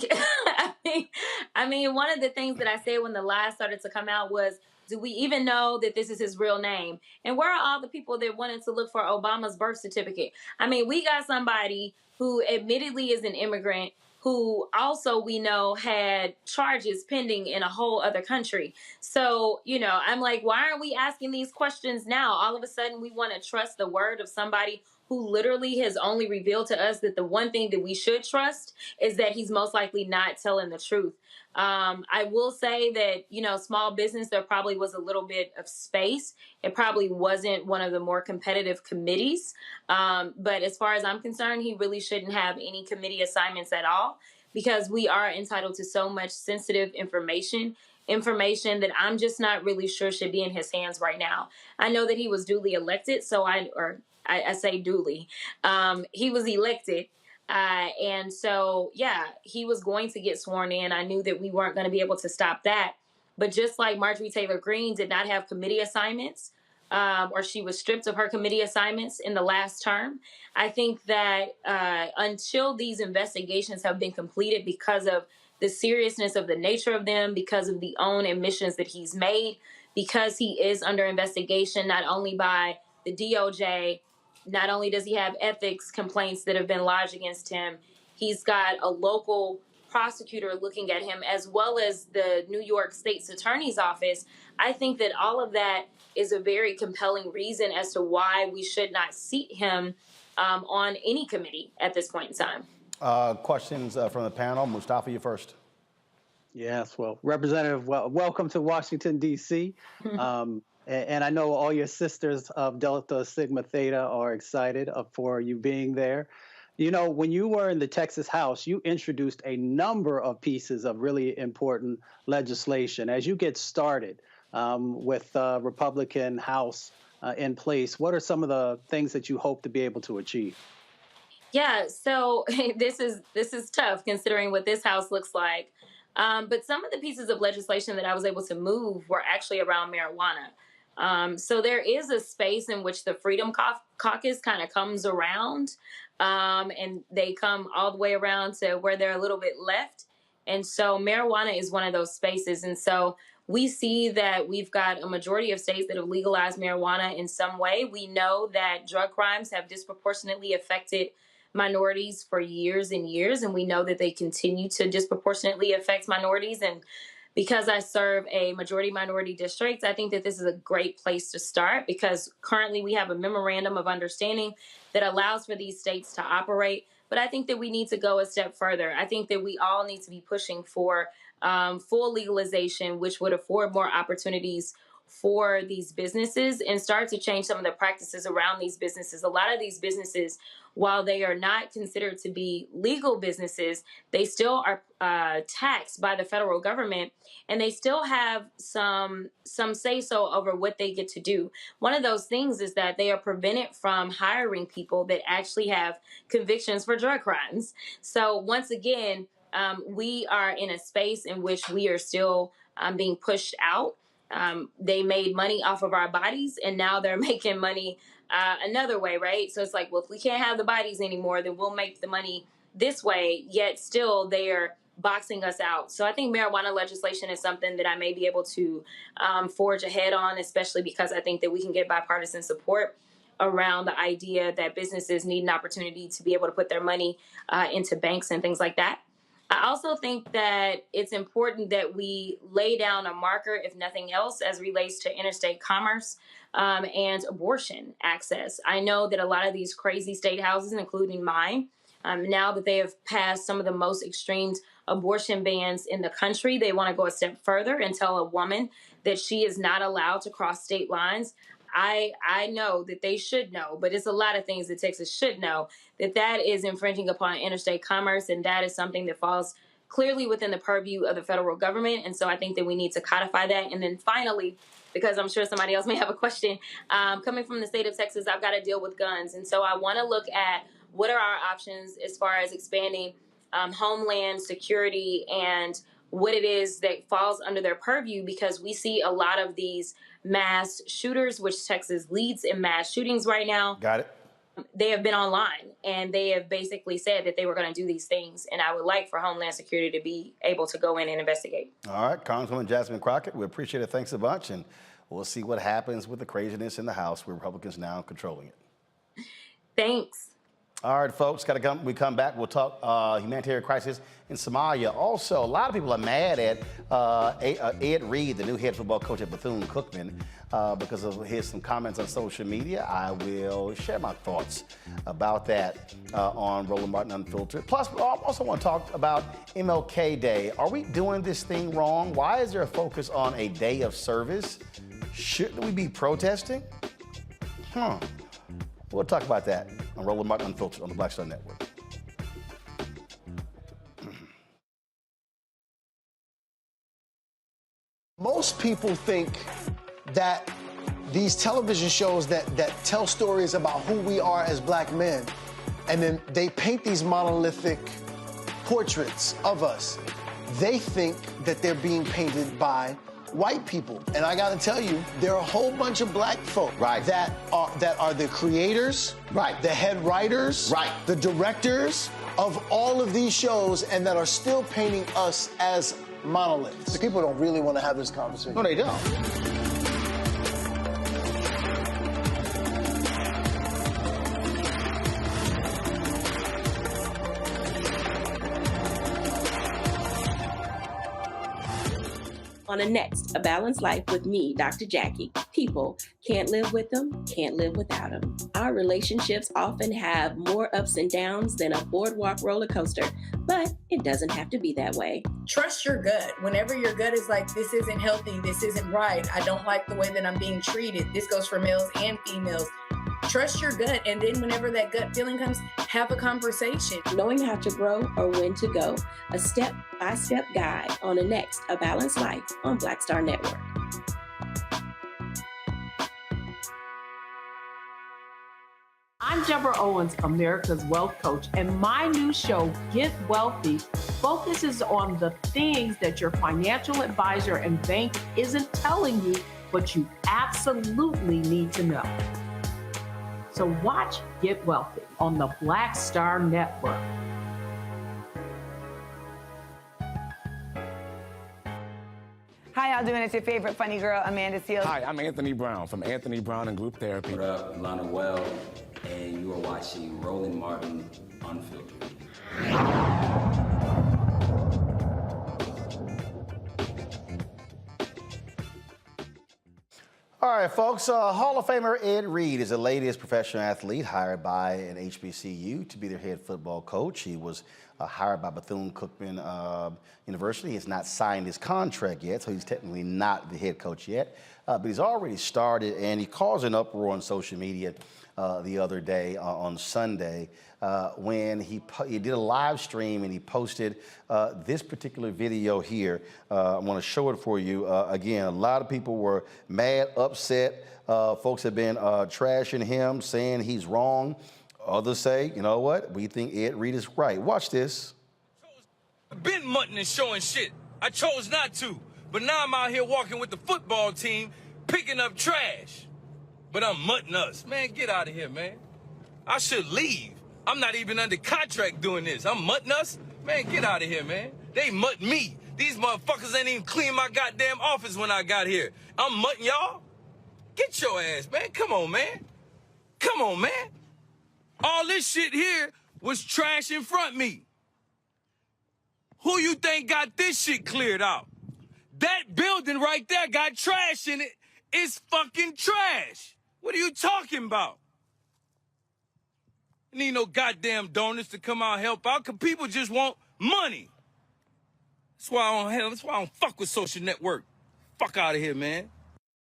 I mean, one of the things that I said when the lies started to come out was, do we even know that this is his real name? And where are all the people that wanted to look for Obama's birth certificate? I mean, we got somebody who admittedly is an immigrant, who also we know had charges pending in a whole other country. So, you know, I'm like, why aren't we asking these questions now? All of a sudden we want to trust the word of somebody who literally has only revealed to us that the one thing that we should trust is that he's most likely not telling the truth. I will say that, you know, small business, there probably was a little bit of space. It probably wasn't one of the more competitive committees. But as far as I'm concerned, he really shouldn't have any committee assignments at all, because we are entitled to so much sensitive information that I'm just not really sure should be in his hands right now. I know that he was duly elected, so I say duly. He was elected. And so, yeah, he was going to get sworn in. I knew that we weren't going to be able to stop that. But just like Marjorie Taylor Greene did not have committee assignments, or she was stripped of her committee assignments in the last term, I think that until these investigations have been completed, because of the seriousness of the nature of them, because of the own admissions that he's made, because he is under investigation not only by the DOJ, not only does he have ethics complaints that have been lodged against him, he's got a local prosecutor looking at him, as well as the New York State's Attorney's Office. I think that all of that is a very compelling reason as to why we should not seat him on any committee at this point in time. Questions from the panel. Mustafa, you first. Yes, well, Representative, welcome to Washington, D.C. And I know all your sisters of Delta Sigma Theta are excited for you being there. You know, when you were in the Texas House, you introduced a number of pieces of really important legislation. As you get started with the Republican House in place, what are some of the things that you hope to be able to achieve? Yeah, so this is tough considering what this House looks like. But some of the pieces of legislation that I was able to move were actually around marijuana. So there is a space in which the Freedom Caucus kind of comes around, and they come all the way around to where they're a little bit left. And so marijuana is one of those spaces. And so we see that we've got a majority of states that have legalized marijuana in some way. We know that drug crimes have disproportionately affected minorities for years and years, and we know that they continue to disproportionately affect minorities. And because I serve a majority minority district, I think that this is a great place to start, because currently we have a memorandum of understanding that allows for these states to operate. But I think that we need to go a step further. I think that we all need to be pushing for full legalization, which would afford more opportunities for these businesses and start to change some of the practices around these businesses. A lot of these businesses, while they are not considered to be legal businesses, they still are taxed by the federal government, and they still have some say-so over what they get to do. One of those things is that they are prevented from hiring people that actually have convictions for drug crimes. So once again, we are in a space in which we are still being pushed out. They made money off of our bodies, and now they're making money another way, right? So it's like, well, if we can't have the bodies anymore, then we'll make the money this way, yet still they're boxing us out. So I think marijuana legislation is something that I may be able to forge ahead on, especially because I think that we can get bipartisan support around the idea that businesses need an opportunity to be able to put their money into banks and things like that. I also think that it's important that we lay down a marker, if nothing else, as relates to interstate commerce and abortion access. I know that a lot of these crazy state houses, including mine, now that they have passed some of the most extreme abortion bans in the country, they want to go a step further and tell a woman that she is not allowed to cross state lines. I know that they should know, but it's a lot of things that Texas should know, that is infringing upon interstate commerce, and that is something that falls clearly within the purview of the federal government. And so I think that we need to codify that. And then finally, because I'm sure somebody else may have a question, coming from the state of Texas, I've got to deal with guns. And so I want to look at what are our options as far as expanding homeland security and what it is that falls under their purview, because we see a lot of these mass shooters, which Texas leads in mass shootings right now. Got it. They have been online, and they have basically said that they were going to do these things. And I would like for Homeland Security to be able to go in and investigate. All right, Congresswoman Jasmine Crockett, we appreciate it. Thanks a bunch. And we'll see what happens with the craziness in the House with Republicans now controlling it. Thanks. All right, folks, we come back. We'll talk humanitarian crisis in Somalia. Also, a lot of people are mad at Ed Reed, the new head football coach at Bethune-Cookman, because of some comments on social media. I will share my thoughts about that on Roland Martin Unfiltered. Plus, I also want to talk about MLK Day. Are we doing this thing wrong? Why is there a focus on a day of service? Shouldn't we be protesting? We'll talk about that on Roland Martin Unfiltered on the Black Star Network. Most people think that these television shows that tell stories about who we are as black men, and then they paint these monolithic portraits of us. They think that they're being painted by white people. And I gotta tell you, there are a whole bunch of black folk that are the creators, the head writers, the directors of all of these shows, and that are still painting us as monoliths. The people don't really want to have this conversation. No, they don't. On the next A Balanced Life with me, Dr. Jackie. People can't live with them, can't live without them. Our relationships often have more ups and downs than a boardwalk roller coaster, but it doesn't have to be that way. Trust your gut. Whenever your gut is like, this isn't healthy, this isn't right, I don't like the way that I'm being treated. This goes for males and females. Trust your gut, and then whenever that gut feeling comes, have a conversation. Knowing how to grow or when to go. A step-by-step guide on the next A Balanced Life on Black Star Network. I'm Deborah Owens, America's Wealth Coach, and my new show, Get Wealthy, focuses on the things that your financial advisor and bank isn't telling you, but you absolutely need to know. So watch Get Wealthy on the Black Star Network. Hi, y'all doing? It's your favorite funny girl, Amanda Seals. Hi, I'm Anthony Brown from Anthony Brown and Group Therapy. What up, Lana Well, and you are watching Roland Martin Unfiltered. All right, folks. Hall of Famer Ed Reed is the latest professional athlete hired by an HBCU to be their head football coach. He was hired by Bethune-Cookman University. He has not signed his contract yet, so he's technically not the head coach yet. But he's already started, and he caused an uproar on social media the other day on Sunday when he did a live stream and he posted this particular video here. I want to show it for you. Again, a lot of people were mad, upset. Folks have been trashing him, saying he's wrong. Others say, you know what, we think Ed Reed is right. Watch this. I've been mutting and showing shit. I chose not to, but now I'm out here walking with the football team, picking up trash. But I'm mutting us. Man, get out of here, man. I should leave. I'm not even under contract doing this. I'm mutting us? Man, get out of here, man. They mutt me. These motherfuckers ain't even clean my goddamn office when I got here. I'm mutting y'all? Get your ass, man. Come on, man. Come on, man. All this shit here was trash in front of me. Who you think got this shit cleared out? That building right there got trash in it. It's fucking trash. What are you talking about? Need no goddamn donors to come out and help out, because people just want money. That's why I don't fuck with social network. Fuck out of here, man.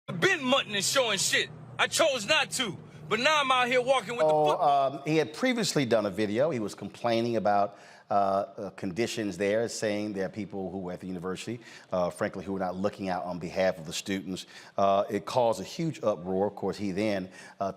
I've been mutting and showing shit. I chose not to, but now I'm out here walking with the football. He had previously done a video. He was complaining about conditions there, saying there are people who were at the university, frankly, who were not looking out on behalf of the students. It caused a huge uproar. Of course, he then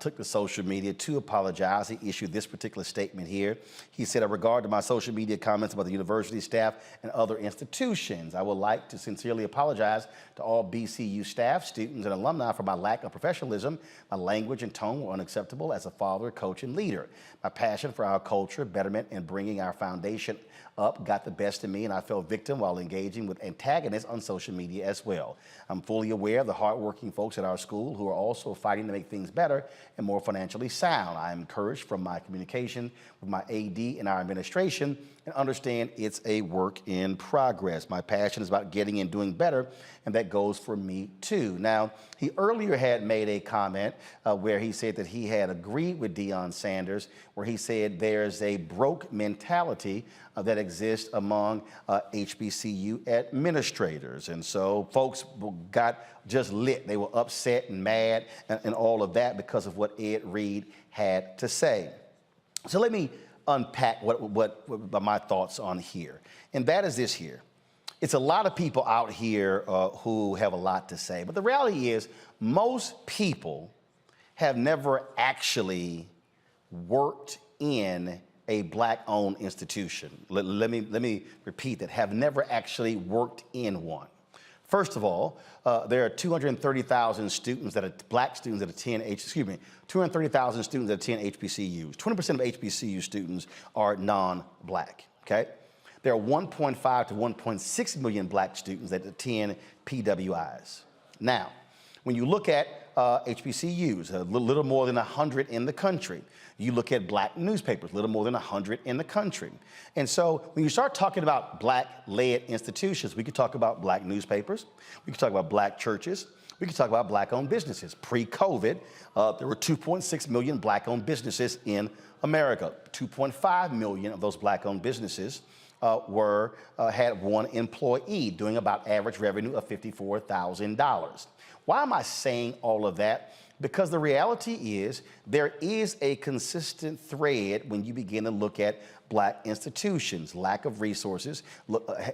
took to social media to apologize. He issued this particular statement here. He said, in regard to my social media comments about the university staff and other institutions, I would like to sincerely apologize to all BCU staff, students, and alumni for my lack of professionalism. My language and tone were unacceptable as a father, coach, and leader. My passion for our culture, betterment, and bringing our foundation up got the best of me, and I fell victim while engaging with antagonists on social media as well. I'm fully aware of the hardworking folks at our school who are also fighting to make things better and more financially sound. I am encouraged from my communication with my AD and our administration and understand it's a work in progress. My passion is about getting and doing better, and that goes for me too. Now, he earlier had made a comment where he said that he had agreed with Deion Sanders, where he said there's a broke mentality that exists among HBCU administrators. And so folks got just lit. They were upset and mad and all of that because of what Ed Reed had to say. So let me unpack what my thoughts on here. And that is this here. It's a lot of people out here who have a lot to say. But the reality is most people have never actually worked in a Black-owned institution. Let me repeat that, have never actually worked in one. First of all, there are 230,000 students that are Black students that attend 230,000 students that attend HBCUs. 20% of HBCU students are non-Black, okay? There are 1.5 to 1.6 million Black students that attend PWIs. Now, when you look at HBCUs, a little more than 100 in the country. You look at Black newspapers, a little more than 100 in the country. And so when you start talking about Black-led institutions, we could talk about Black newspapers, we could talk about Black churches, we could talk about Black-owned businesses. Pre-COVID, there were 2.6 million Black-owned businesses in America. 2.5 million of those Black-owned businesses had one employee doing about average revenue of $54,000. Why am I saying all of that? Because the reality is there is a consistent thread when you begin to look at Black institutions, lack of resources,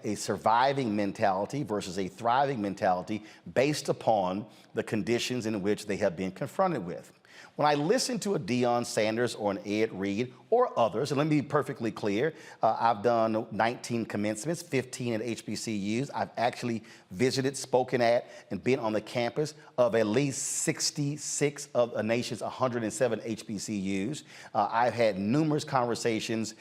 a surviving mentality versus a thriving mentality based upon the conditions in which they have been confronted with. When I listen to a Deion Sanders or an Ed Reed or others, and let me be perfectly clear, I've done 19 commencements, 15 at HBCUs. I've actually visited, spoken at, and been on the campus of at least 66 of the nation's 107 HBCUs. I've had numerous conversations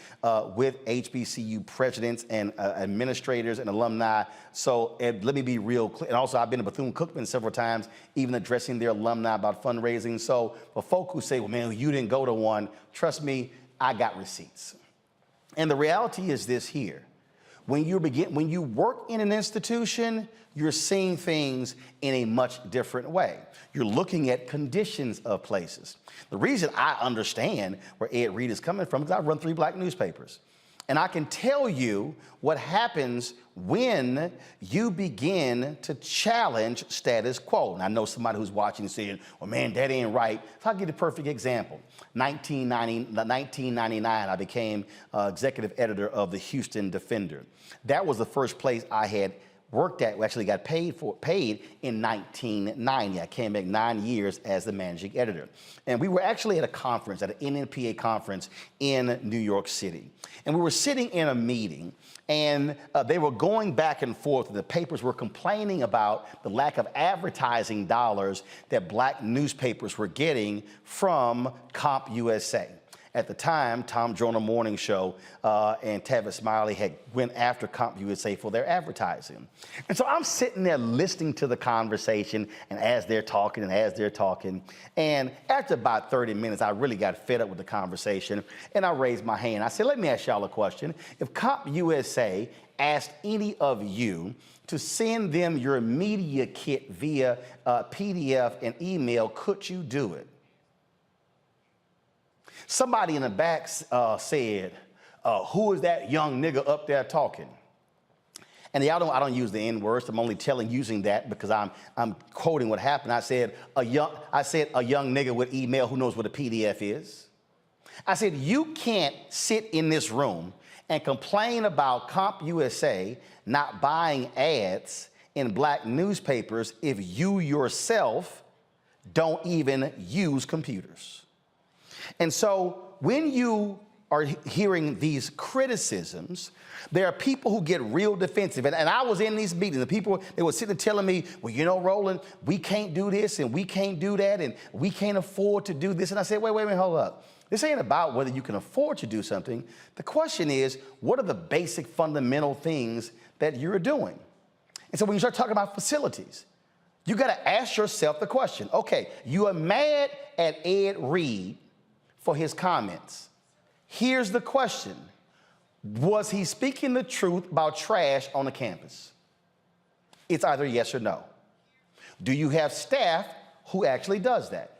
with HBCU presidents and administrators and alumni. So let me be real clear. And also, I've been to Bethune-Cookman several times, even addressing their alumni about fundraising. So for folk who say, well, man, you didn't go to one, trust me, I got receipts. And the reality is this here. When you work in an institution, you're seeing things in a much different way. You're looking at conditions of places. The reason I understand where Ed Reed is coming from is I run 3 Black newspapers. And I can tell you what happens when you begin to challenge status quo. And I know somebody who's watching saying, well, man, that ain't right. So I'll give you a perfect example. 1999, I became executive editor of the Houston Defender. That was the first place I had worked at, we actually got paid in 1990. I came back 9 years as the managing editor. And we were actually at a conference, at an NNPA conference in New York City. And we were sitting in a meeting, and they were going back and forth, and the papers were complaining about the lack of advertising dollars that Black newspapers were getting from CompUSA. At the time, Tom Joyner Morning Show and Tavis Smiley had went after CompUSA for their advertising. And so I'm sitting there listening to the conversation, and as they're talking, and after about 30 minutes, I really got fed up with the conversation, and I raised my hand. I said, let me ask y'all a question. If CompUSA asked any of you to send them your media kit via PDF and email, could you do it? Somebody in the back said, who is that young nigga up there talking? And I don't use the N-words. I'm only using that because I'm quoting what happened. I said a young nigga with email who knows what a PDF is. I said, you can't sit in this room and complain about CompUSA not buying ads in Black newspapers if you yourself don't even use computers. And so when you are hearing these criticisms, there are people who get real defensive. And I was in these meetings, the people, they were sitting telling me, well, you know, Roland, we can't do this and we can't do that and we can't afford to do this. And I said, wait, hold up. This ain't about whether you can afford to do something. The question is, what are the basic fundamental things that you're doing? And so when you start talking about facilities, you got to ask yourself the question, okay, you are mad at Ed Reed for his comments. Here's the question. Was he speaking the truth about trash on the campus? It's either yes or no. Do you have staff who actually does that?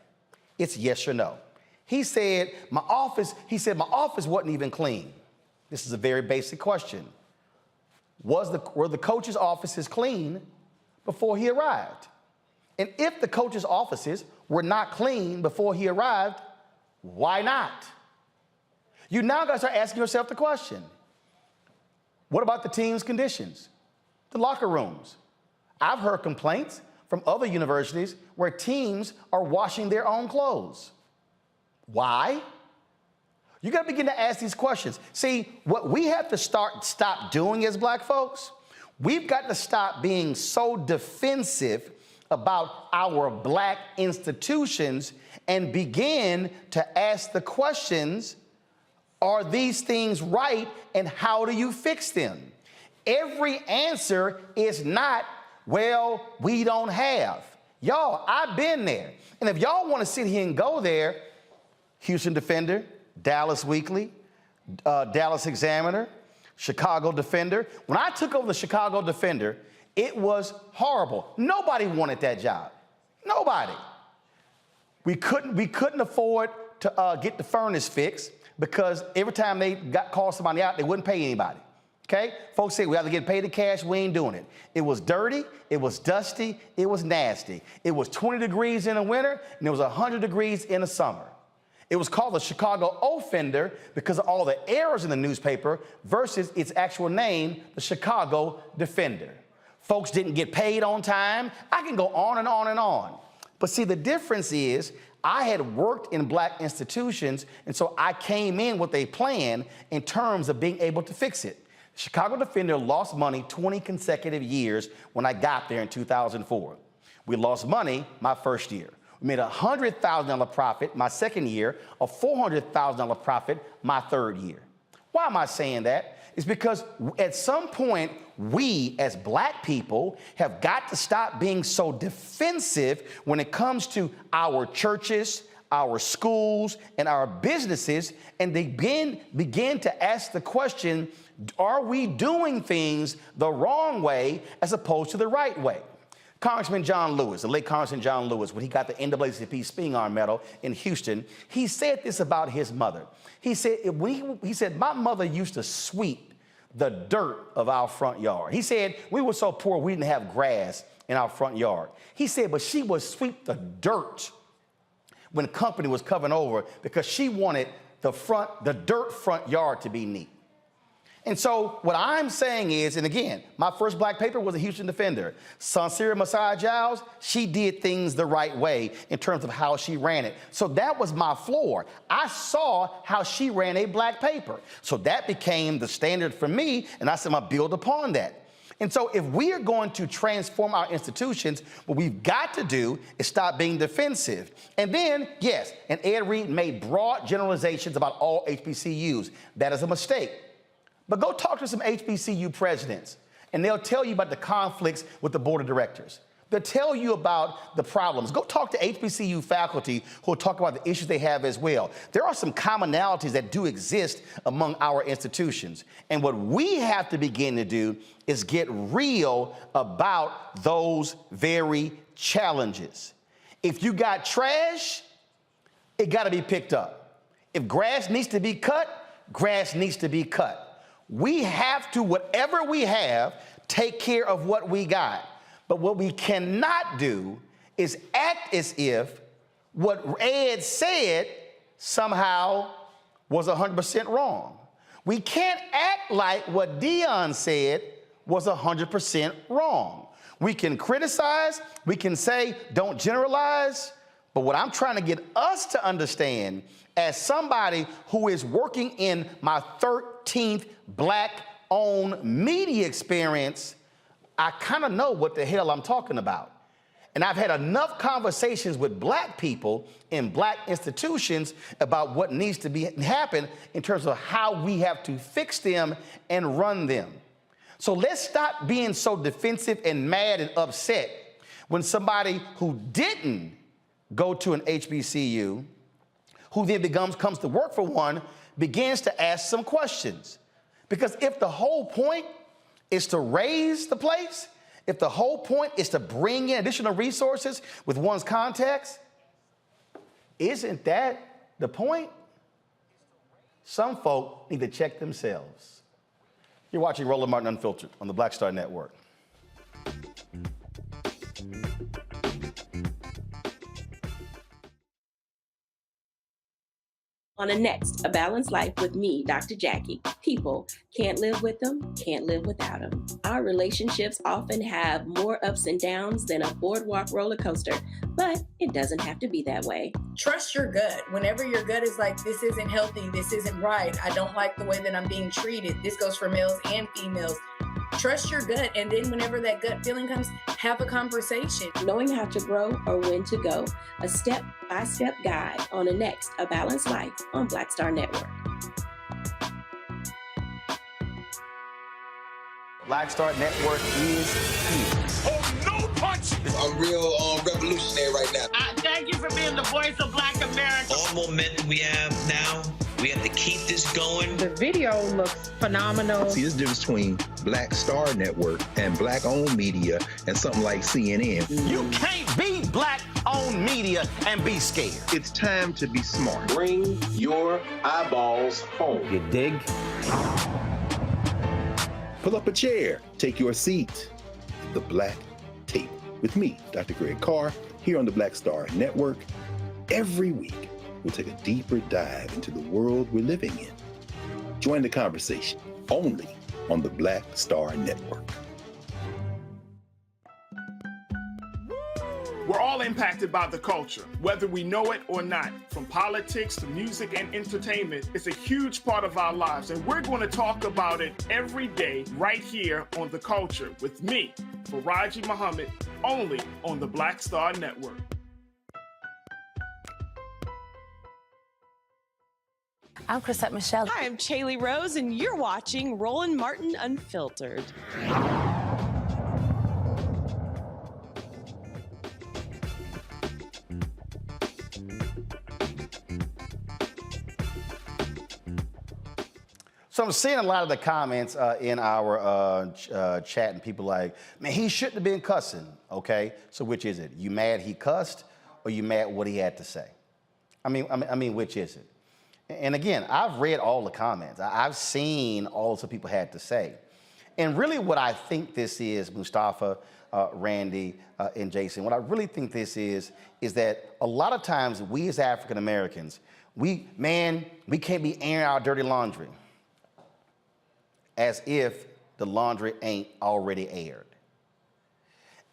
It's yes or no. He said, my office wasn't even clean. This is a very basic question. Were the coaches' offices clean before he arrived? And if the coaches' offices were not clean before he arrived, why not? You now got to start asking yourself the question, what about the team's conditions, the locker rooms? I've heard complaints from other universities where teams are washing their own clothes. Why? You got to begin to ask these questions. See, what we have to stop doing as black folks, we've got to stop being so defensive about our black institutions and begin to ask the questions, are these things right and how do you fix them? Every answer is not, well, we don't have. Y'all, I've been there. And if y'all want to sit here and go there, Houston Defender, Dallas Weekly, Dallas Examiner, Chicago Defender. When I took over the Chicago Defender, it was horrible. Nobody wanted that job. Nobody. We couldn't afford to get the furnace fixed because every time they called somebody out, they wouldn't pay anybody. Okay? Folks say we have to get paid in cash. We ain't doing it. It was dirty. It was dusty. It was nasty. It was 20 degrees in the winter, and it was 100 degrees in the summer. It was called the Chicago Offender because of all the errors in the newspaper versus its actual name, the Chicago Defender. Folks didn't get paid on time. I can go on and on and on. But see, the difference is I had worked in black institutions, and so I came in with a plan in terms of being able to fix it. Chicago Defender lost money 20 consecutive years when I got there in 2004. We lost money my first year. We made a $100,000 profit my second year, a $400,000 profit my third year. Why am I saying that? It's because at some point, we as black people have got to stop being so defensive when it comes to our churches, our schools, and our businesses, and begin to ask the question, are we doing things the wrong way as opposed to the right way? Congressman John Lewis, the late Congressman John Lewis, when he got the NAACP Spingarn Arm Medal in Houston, he said this about his mother. He said, my mother used to sweep the dirt of our front yard. He said, we were so poor we didn't have grass in our front yard. He said, but she would sweep the dirt when the company was coming over because she wanted the dirt front yard to be neat. And so what I'm saying is, and again, my first black paper was a Houston Defender. Sansira Masai Giles, she did things the right way in terms of how she ran it. So that was my floor. I saw how she ran a black paper. So that became the standard for me, and I said, I'm gonna build upon that. And so if we are going to transform our institutions, what we've got to do is stop being defensive. And then, yes, and Ed Reed made broad generalizations about all HBCUs. That is a mistake. But go talk to some HBCU presidents, and they'll tell you about the conflicts with the board of directors. They'll tell you about the problems. Go talk to HBCU faculty who will talk about the issues they have as well. There are some commonalities that do exist among our institutions. And what we have to begin to do is get real about those very challenges. If you got trash, it got to be picked up. If grass needs to be cut, grass needs to be cut. We have to, whatever we have, take care of what we got. But what we cannot do is act as if what Ed said somehow was 100% wrong. We can't act like what Dion said was 100% wrong. We can criticize, we can say, don't generalize, but what I'm trying to get us to understand as somebody who is working in my 13th black-owned media experience, I kind of know what the hell I'm talking about. And I've had enough conversations with black people in black institutions about what needs to happen in terms of how we have to fix them and run them. So let's stop being so defensive and mad and upset when somebody who didn't go to an HBCU, who then comes to work for one, begins to ask some questions. Because if the whole point is to raise the place, if the whole point is to bring in additional resources with one's context, isn't that the point? Some folk need to check themselves. You're watching Roland Martin Unfiltered on the Black Star Network. On the next, A Balanced Life with me, Dr. Jackie. People can't live with them, can't live without them. Our relationships often have more ups and downs than a boardwalk roller coaster, but it doesn't have to be that way. Trust your gut. Whenever your gut is like, this isn't healthy, this isn't right, I don't like the way that I'm being treated. This goes for males and females. Trust your gut, and then whenever that gut feeling comes, have a conversation. Knowing how to grow or when to go, a step-by-step guide on the next A Balanced Life on Black Star Network. Black Star Network is here. Oh, no punch! I'm real revolutionary right now. Thank you for being the voice of Black America. All momentum we have now, we have to keep this going. The video looks phenomenal. See, there's a difference between Black Star Network and black-owned media and something like CNN. You can't be black-owned media and be scared. It's time to be smart. Bring your eyeballs home. You dig? Pull up a chair, take your seat. The Black Tape with me, Dr. Greg Carr, here on the Black Star Network. Every week, we'll take a deeper dive into the world we're living in. Join the conversation only on the Black Star Network. We're all impacted by the culture, whether we know it or not. From politics to music and entertainment, it's a huge part of our lives, and we're going to talk about it every day right here on The Culture with me, Faraji Muhammad, only on the Black Star Network. I'm Chrisette Michelle. Hi, I'm Chaley Rose, and you're watching Roland Martin Unfiltered. So I'm seeing a lot of the comments in our chat, and people like, man, he shouldn't have been cussing, okay? So which is it? You mad he cussed, or you mad what he had to say? I mean, which is it? And again, I've read all the comments. I've seen all the people had to say. And really what I think this is, Mustafa, Randy, and Jason, what I really think this is that a lot of times we as African Americans, we can't be airing our dirty laundry as if the laundry ain't already aired.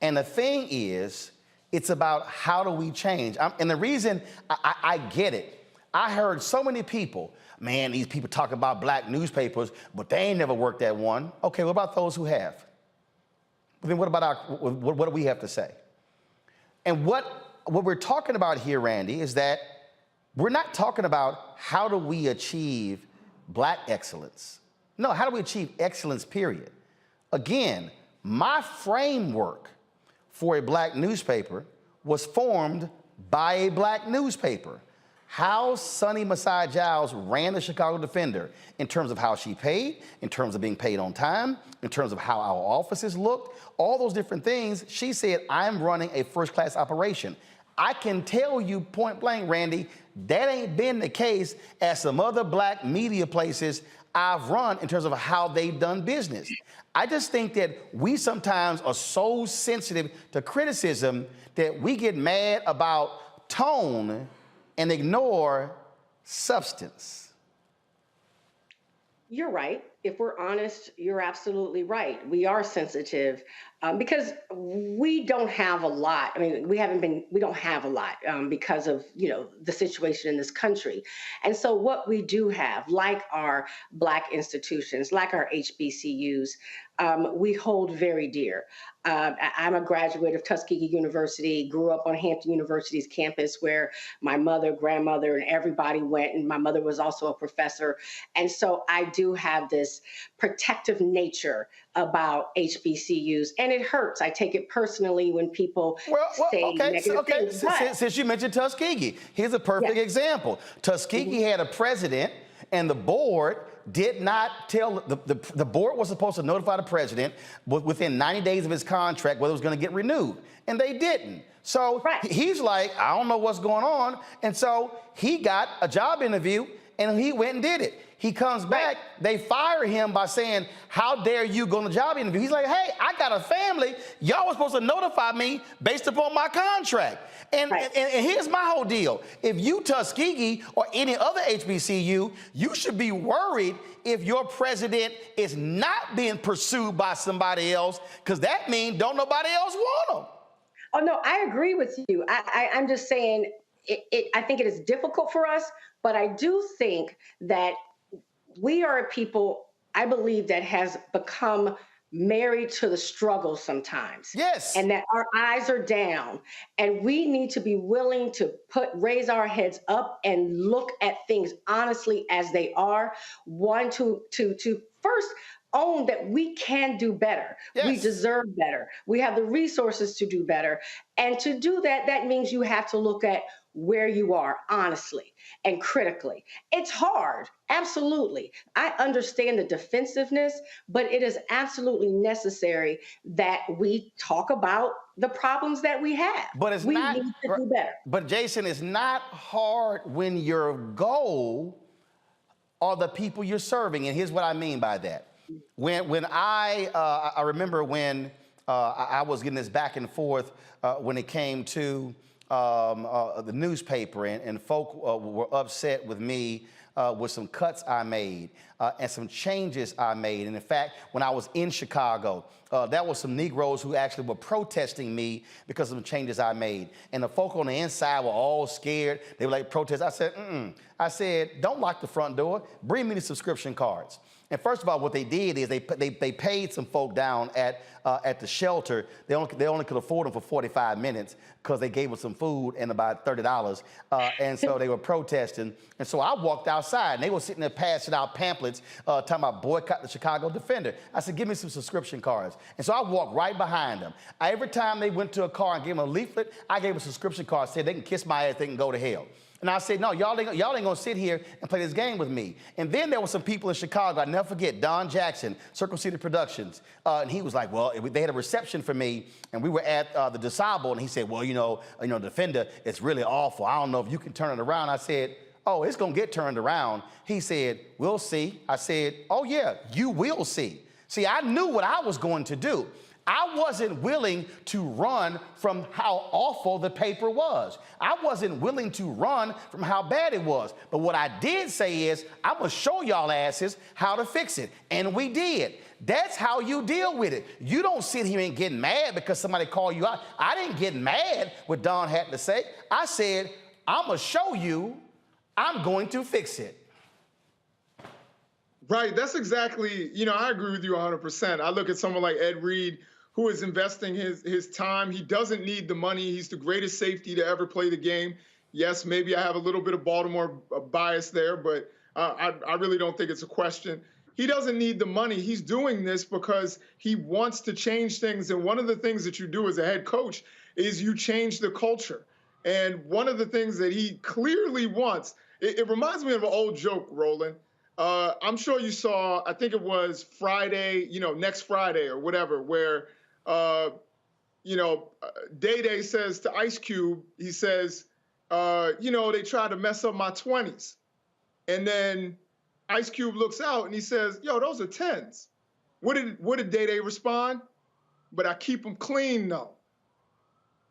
And the thing is, it's about how do we change? And the reason I get it, I heard so many people, man, these people talk about black newspapers, but they ain't never worked at one. Okay, what about those who have? Then what about what do we have to say? And what we're talking about here, Randy, is that we're not talking about how do we achieve black excellence. No, how do we achieve excellence, period? Again, my framework for a black newspaper was formed by a black newspaper. How Sonny Masai Giles ran the Chicago Defender in terms of how she paid, in terms of being paid on time, in terms of how our offices looked, all those different things. She said, I'm running a first-class operation. I can tell you point blank, Randy, that ain't been the case at some other black media places I've run in terms of how they've done business. I just think that we sometimes are so sensitive to criticism that we get mad about tone and ignore substance. You're right. If we're honest, you're absolutely right. We are sensitive because we don't have a lot. I mean, we don't have a lot because of, the situation in this country. And so what we do have, like our Black institutions, like our HBCUs, we hold very dear. I'm a graduate of Tuskegee University, grew up on Hampton University's campus where my mother, grandmother, and everybody went, and my mother was also a professor. And so I do have this protective nature about HBCUs, and it hurts. I take it personally when people say negative things. Since you mentioned Tuskegee, here's a perfect example. Tuskegee had a president, and the board did not tell, the board was supposed to notify the president within 90 days of his contract whether it was going to get renewed, and they didn't. So he's like, I don't know what's going on, and so he got a job interview, and he went and did it. He comes back, they fire him by saying, how dare you go on the job interview? He's like, hey, I got a family. Y'all were supposed to notify me based upon my contract. And here's my whole deal. If you Tuskegee or any other HBCU, you should be worried if your president is not being pursued by somebody else, because that means don't nobody else want him. Oh, no, I agree with you. I'm just saying, I think it is difficult for us, but I do think that we are a people, I believe, that has become married to the struggle sometimes. Yes. And that our eyes are down, and we need to be willing to raise our heads up and look at things honestly as they are. One, to first own that we can do better. Yes. We deserve better. We have the resources to do better. And to do that, that means you have to look at where you are honestly and critically. It's hard, absolutely. I understand the defensiveness, but it is absolutely necessary that we talk about the problems that we have. But it's we need to do better. But Jason, it's not hard when your goal are the people you're serving, and here's what I mean by that. When I remember when I was getting this back and forth when it came to the newspaper, and folk were upset with me with some cuts I made and some changes I made. And in fact, when I was in Chicago, there were some Negroes who actually were protesting me because of the changes I made. And the folk on the inside were all scared. They were like, protest. I said, I said, don't lock the front door. Bring me the subscription cards. And first of all, what they did is they paid some folk down at the shelter. They only could afford them for 45 minutes because they gave us some food and about $30. And so they were protesting. And so I walked outside, and they were sitting there passing out pamphlets talking about boycott the Chicago Defender. I said, give me some subscription cards. And so I walked right behind them. Every time they went to a car and gave them a leaflet, I gave them a subscription card, said they can kiss my ass, they can go to hell. And I said, no, y'all ain't gonna sit here and play this game with me. And then there were some people in Chicago, I'll never forget, Don Jackson, Circle City Productions. And he was like, well, they had a reception for me, and we were at the DeSable, and he said, well, Defender, it's really awful. I don't know if you can turn it around. I said, oh, it's gonna get turned around. He said, we'll see. I said, oh yeah, you will see. See, I knew what I was going to do. I wasn't willing to run from how awful the paper was. I wasn't willing to run from how bad it was. But what I did say is, I'm gonna show y'all asses how to fix it. And we did. That's how you deal with it. You don't sit here and get mad because somebody called you out. I didn't get mad what Don had to say. I said, I'm gonna show you, I'm going to fix it. Right, that's exactly, I agree with you 100%. I look at someone like Ed Reed, who is investing his time. He doesn't need the money. He's the greatest safety to ever play the game. Yes, maybe I have a little bit of Baltimore bias there, but I really don't think it's a question. He doesn't need the money. He's doing this because he wants to change things. And one of the things that you do as a head coach is you change the culture. And one of the things that he clearly wants, it reminds me of an old joke, Roland. I'm sure you saw, I think it was Friday, next Friday or whatever, where, Day-Day says to Ice Cube, he says, they tried to mess up my 20s. And then Ice Cube looks out and he says, yo, those are 10s. What did Day-Day respond? But I keep them clean, though.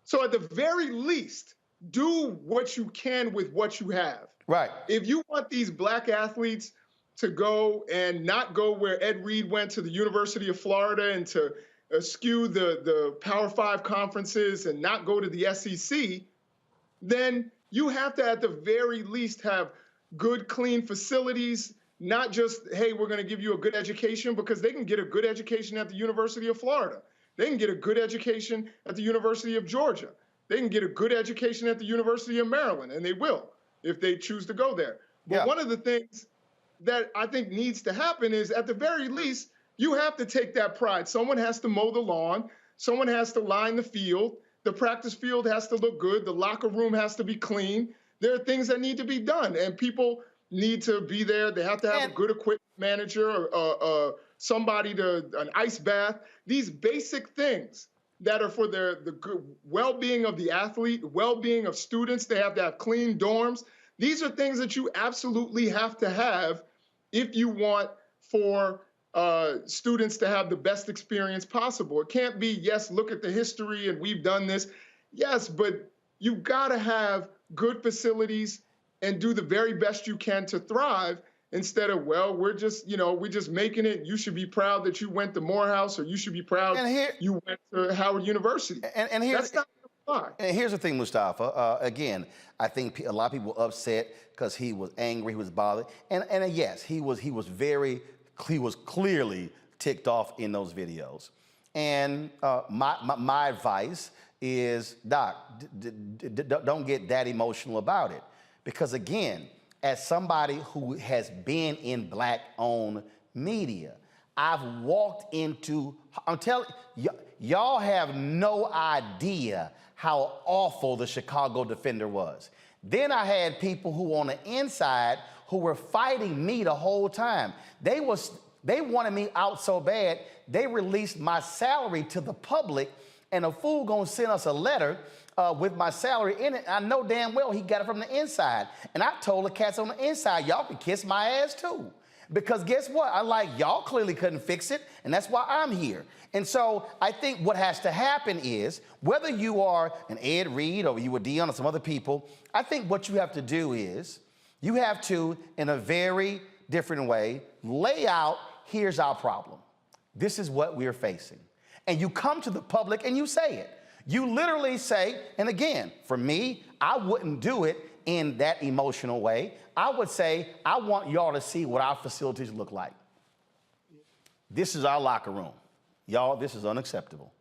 So at the very least, do what you can with what you have. Right. If you want these black athletes to go and not go where Ed Reed went to the University of Florida and to eschew the Power 5 conferences and not go to the SEC, then you have to, at the very least, have good, clean facilities, not just, hey, we're going to give you a good education, because they can get a good education at the University of Florida. They can get a good education at the University of Georgia. They can get a good education at the University of Maryland, and they will if they choose to go there. But one of the things that I think needs to happen is, at the very least, you have to take that pride. Someone has to mow the lawn. Someone has to line the field. The practice field has to look good. The locker room has to be clean. There are things that need to be done, and people need to be there. They have to have a good equipment manager, somebody an ice bath. These basic things that are for the good well-being of the athlete, well-being of students. They have to have clean dorms. These are things that you absolutely have to have if you want for students to have the best experience possible. It can't be, yes, look at the history and we've done this. Yes, but you've got to have good facilities and do the very best you can to thrive, instead of, well, we're just making it. You should be proud that you went to Morehouse, or you should be proud you went to Howard University. And that's not gonna fly. And here's the thing, Mustafa. Again, I think a lot of people were upset because he was angry, he was bothered, and yes, he was clearly ticked off in those videos. And my advice is, Doc, don't get that emotional about it, because again, as somebody who has been in Black-owned media, I've walked into, I'm telling y'all have no idea how awful the Chicago Defender was. Then I had people who on the inside who were fighting me the whole time. They wanted me out so bad, they released my salary to the public, and a fool gonna send us a letter with my salary in it. I know damn well he got it from the inside. And I told the cats on the inside, y'all can kiss my ass too. Because guess what? Y'all clearly couldn't fix it, and that's why I'm here. And so I think what has to happen is, whether you are an Ed Reed or you were Dion or some other people, I think what you have to do is, you have to, in a very different way, lay out, here's our problem. This is what we're facing. And you come to the public and you say it. You literally say, and again, for me, I wouldn't do it in that emotional way. I would say, I want y'all to see what our facilities look like. This is our locker room. Y'all, this is unacceptable.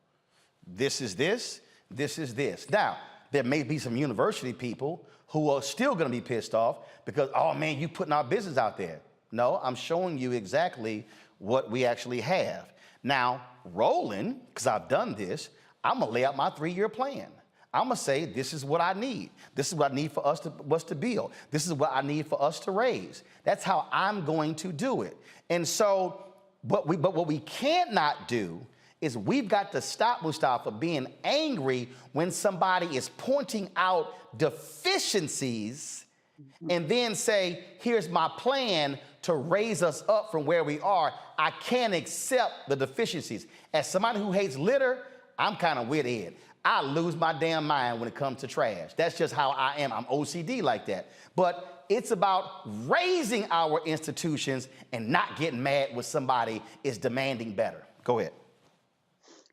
This is this, this is this. Now, there may be some university people who are still gonna be pissed off because, oh man, you putting our business out there. No, I'm showing you exactly what we actually have. Now, Roland, because I've done this, I'm gonna lay out my 3-year plan. I'm gonna say, this is what I need. This is what I need for us to build. This is what I need for us to raise. That's how I'm going to do it. And so, but what we can't not do is we've got to stop, Mustafa, being angry when somebody is pointing out deficiencies and then say, here's my plan to raise us up from where we are. I can't accept the deficiencies. As somebody who hates litter, I'm kind of with Ed. I lose my damn mind when it comes to trash. That's just how I am. I'm OCD like that. But it's about raising our institutions and not getting mad when somebody is demanding better. Go ahead.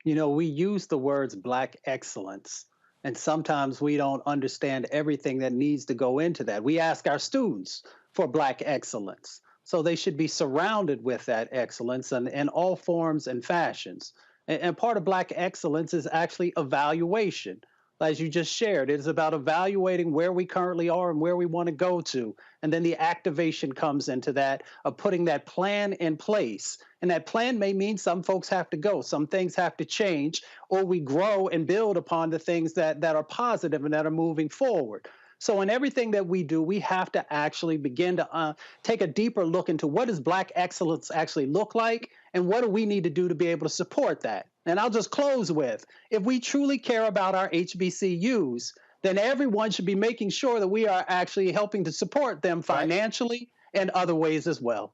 You know, we use the words Black excellence, and sometimes we don't understand everything that needs to go into that. We ask our students for Black excellence, so they should be surrounded with that excellence in all forms and fashions. And part of Black excellence is actually evaluation. As you just shared, it is about evaluating where we currently are and where we want to go to. And then the activation comes into that of putting that plan in place. And that plan may mean some folks have to go, some things have to change, or we grow and build upon the things that are positive and that are moving forward. So in everything that we do, we have to actually begin to take a deeper look into what does Black excellence actually look like, and what do we need to do to be able to support that. And I'll just close with, if we truly care about our HBCUs, then everyone should be making sure that we are actually helping to support them financially and other ways as well.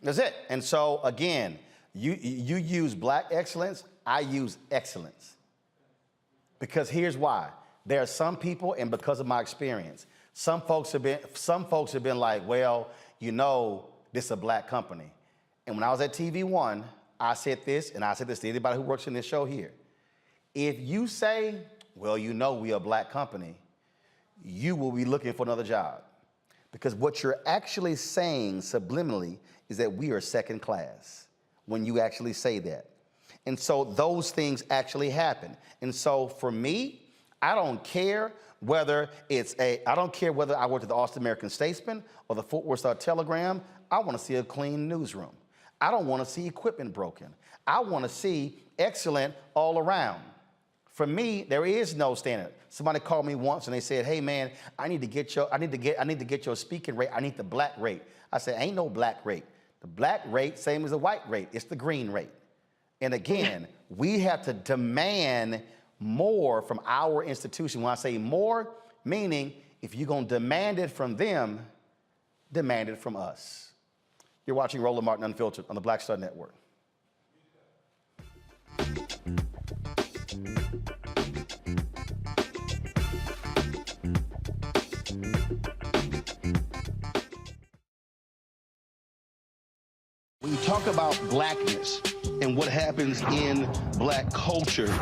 That's it. And so again, you use Black excellence, I use excellence. Because here's why. There are some people, and because of my experience, some folks have been like, well, you know, this is a Black company. And when I was at TV One, I said this, and I said this to anybody who works in this show here. If you say, well, you know, we are a Black company, you will be looking for another job. Because what you're actually saying subliminally is that we are second class when you actually say that. And so those things actually happen. And so for me, I don't care whether I work at the Austin American-Statesman or the Fort Worth Star-Telegram. I want to see a clean newsroom. I don't want to see equipment broken. I want to see excellent all around. For me, there is no standard. Somebody called me once and they said, "Hey man, I need to get your speaking rate. I need the black rate." I said, "Ain't no black rate. The black rate, same as the white rate. It's the green rate." And again, we have to demand more from our institution. When I say more, meaning if you're going to demand it from them, demand it from us. You're watching Roland Martin Unfiltered on the Black Star Network. When you talk about blackness and what happens in black culture,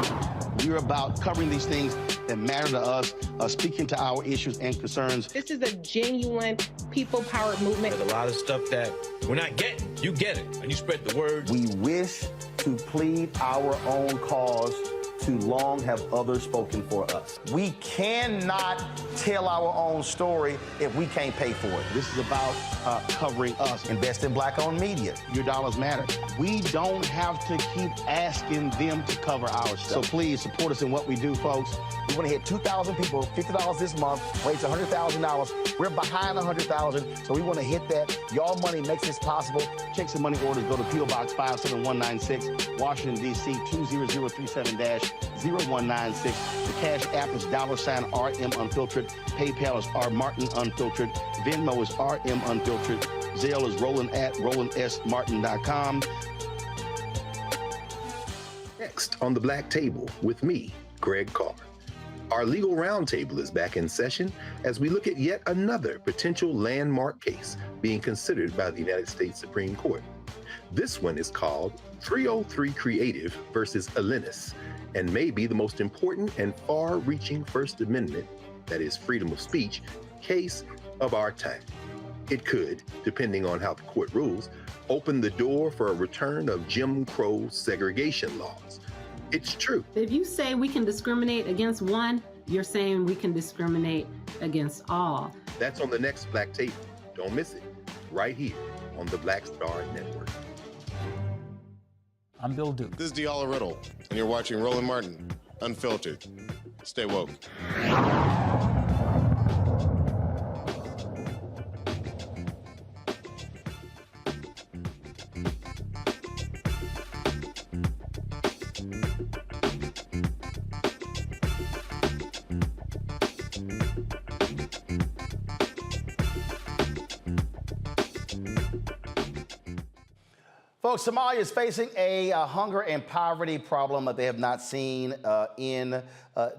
we're about covering these things that matter to us, speaking to our issues and concerns. This is a genuine people-powered movement. There's a lot of stuff that we're not getting. You get it, and you spread the word. We wish to plead our own cause. Too long have others spoken for us. We cannot tell our own story if we can't pay for it. This is about covering us. Invest in black-owned media. Your dollars matter. We don't have to keep asking them to cover our stuff. So please support us in what we do, folks. We want to hit 2,000 people, $50 this month, raise $100,000. We're behind 100,000, so we want to hit that. Your money makes this possible. Check some money orders. Go to P.O. Box 57196, Washington, D.C. 20037-0196. The Cash App is $RM Unfiltered. PayPal is R Martin Unfiltered. Venmo is RM Unfiltered. Zelle is roland@rolandsmartin.com. Next on the Black Table with me, Greg Carr. Our legal roundtable is back in session as we look at yet another potential landmark case being considered by the United States Supreme Court. This one is called 303 Creative versus Alennis, and may be the most important and far-reaching First Amendment, that is freedom of speech, case of our time. It could, depending on how the court rules, open the door for a return of Jim Crow segregation laws. It's true. If you say we can discriminate against one, you're saying we can discriminate against all. That's on the next Black Table. Don't miss it. Right here on the Black Star Network. I'm Bill Duke. This is Diala Riddle, and you're watching Roland Martin Unfiltered. Stay woke. Folks, Somalia is facing a hunger and poverty problem that they have not seen in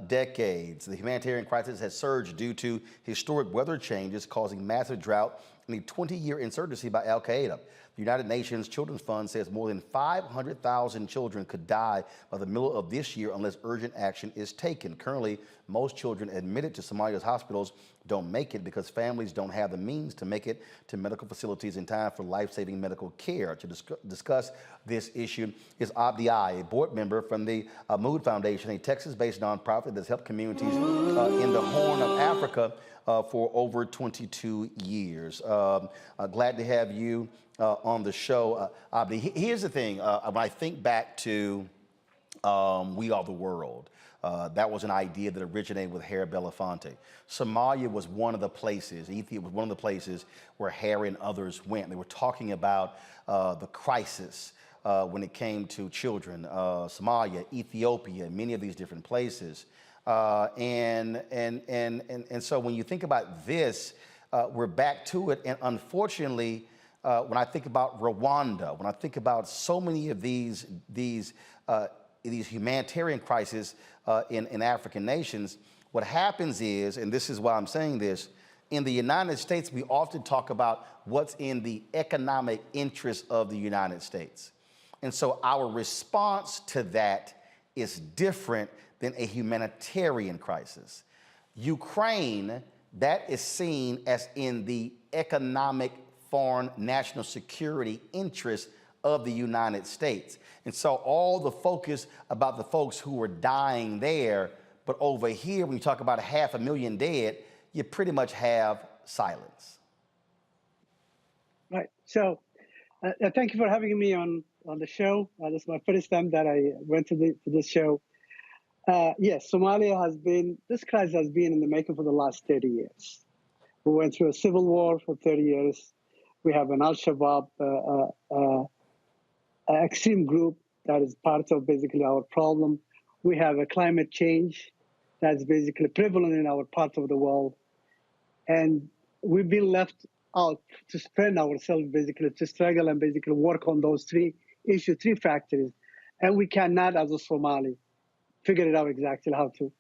decades. The humanitarian crisis has surged due to historic weather changes causing massive drought and a 20-year insurgency by Al-Qaeda. The United Nations Children's Fund says more than 500,000 children could die by the middle of this year unless urgent action is taken. Currently, most children admitted to Somalia's hospitals don't make it because families don't have the means to make it to medical facilities in time for life-saving medical care. To discuss this issue is Abdi I, a board member from the Mood Foundation, a Texas-based nonprofit that's helped communities in the Horn of Africa for over 22 years. Glad to have you on the show, Abdi. Here's the thing, when I think back to We Are the World, that was an idea that originated with Harry Belafonte. Somalia was one of the places, Ethiopia was one of the places where Harry and others went. They were talking about the crisis when it came to children, Somalia, Ethiopia, many of these different places. And so when you think about this, we're back to it. And unfortunately, when I think about Rwanda, when I think about so many of these humanitarian crises in African nations, what happens is, and this is why I'm saying this, in the United States, we often talk about what's in the economic interest of the United States. And so our response to that is different than a humanitarian crisis. Ukraine that is seen as in the economic, foreign, national security interest of the United States. And so all the focus about the folks who were dying there, but over here, when you talk about 500,000 dead, you pretty much have silence. Right. So thank you for having me on the show. This is my first time that I went to this show. Yes, Somalia this crisis has been in the making for the last 30 years. We went through a civil war for 30 years. We have an Al-Shabaab extreme group that is part of basically our problem. We have a climate change that's basically prevalent in our part of the world. And we've been left out to spend ourselves basically to struggle and basically work on those three factors. And we cannot, as a Somali, figure it out exactly how to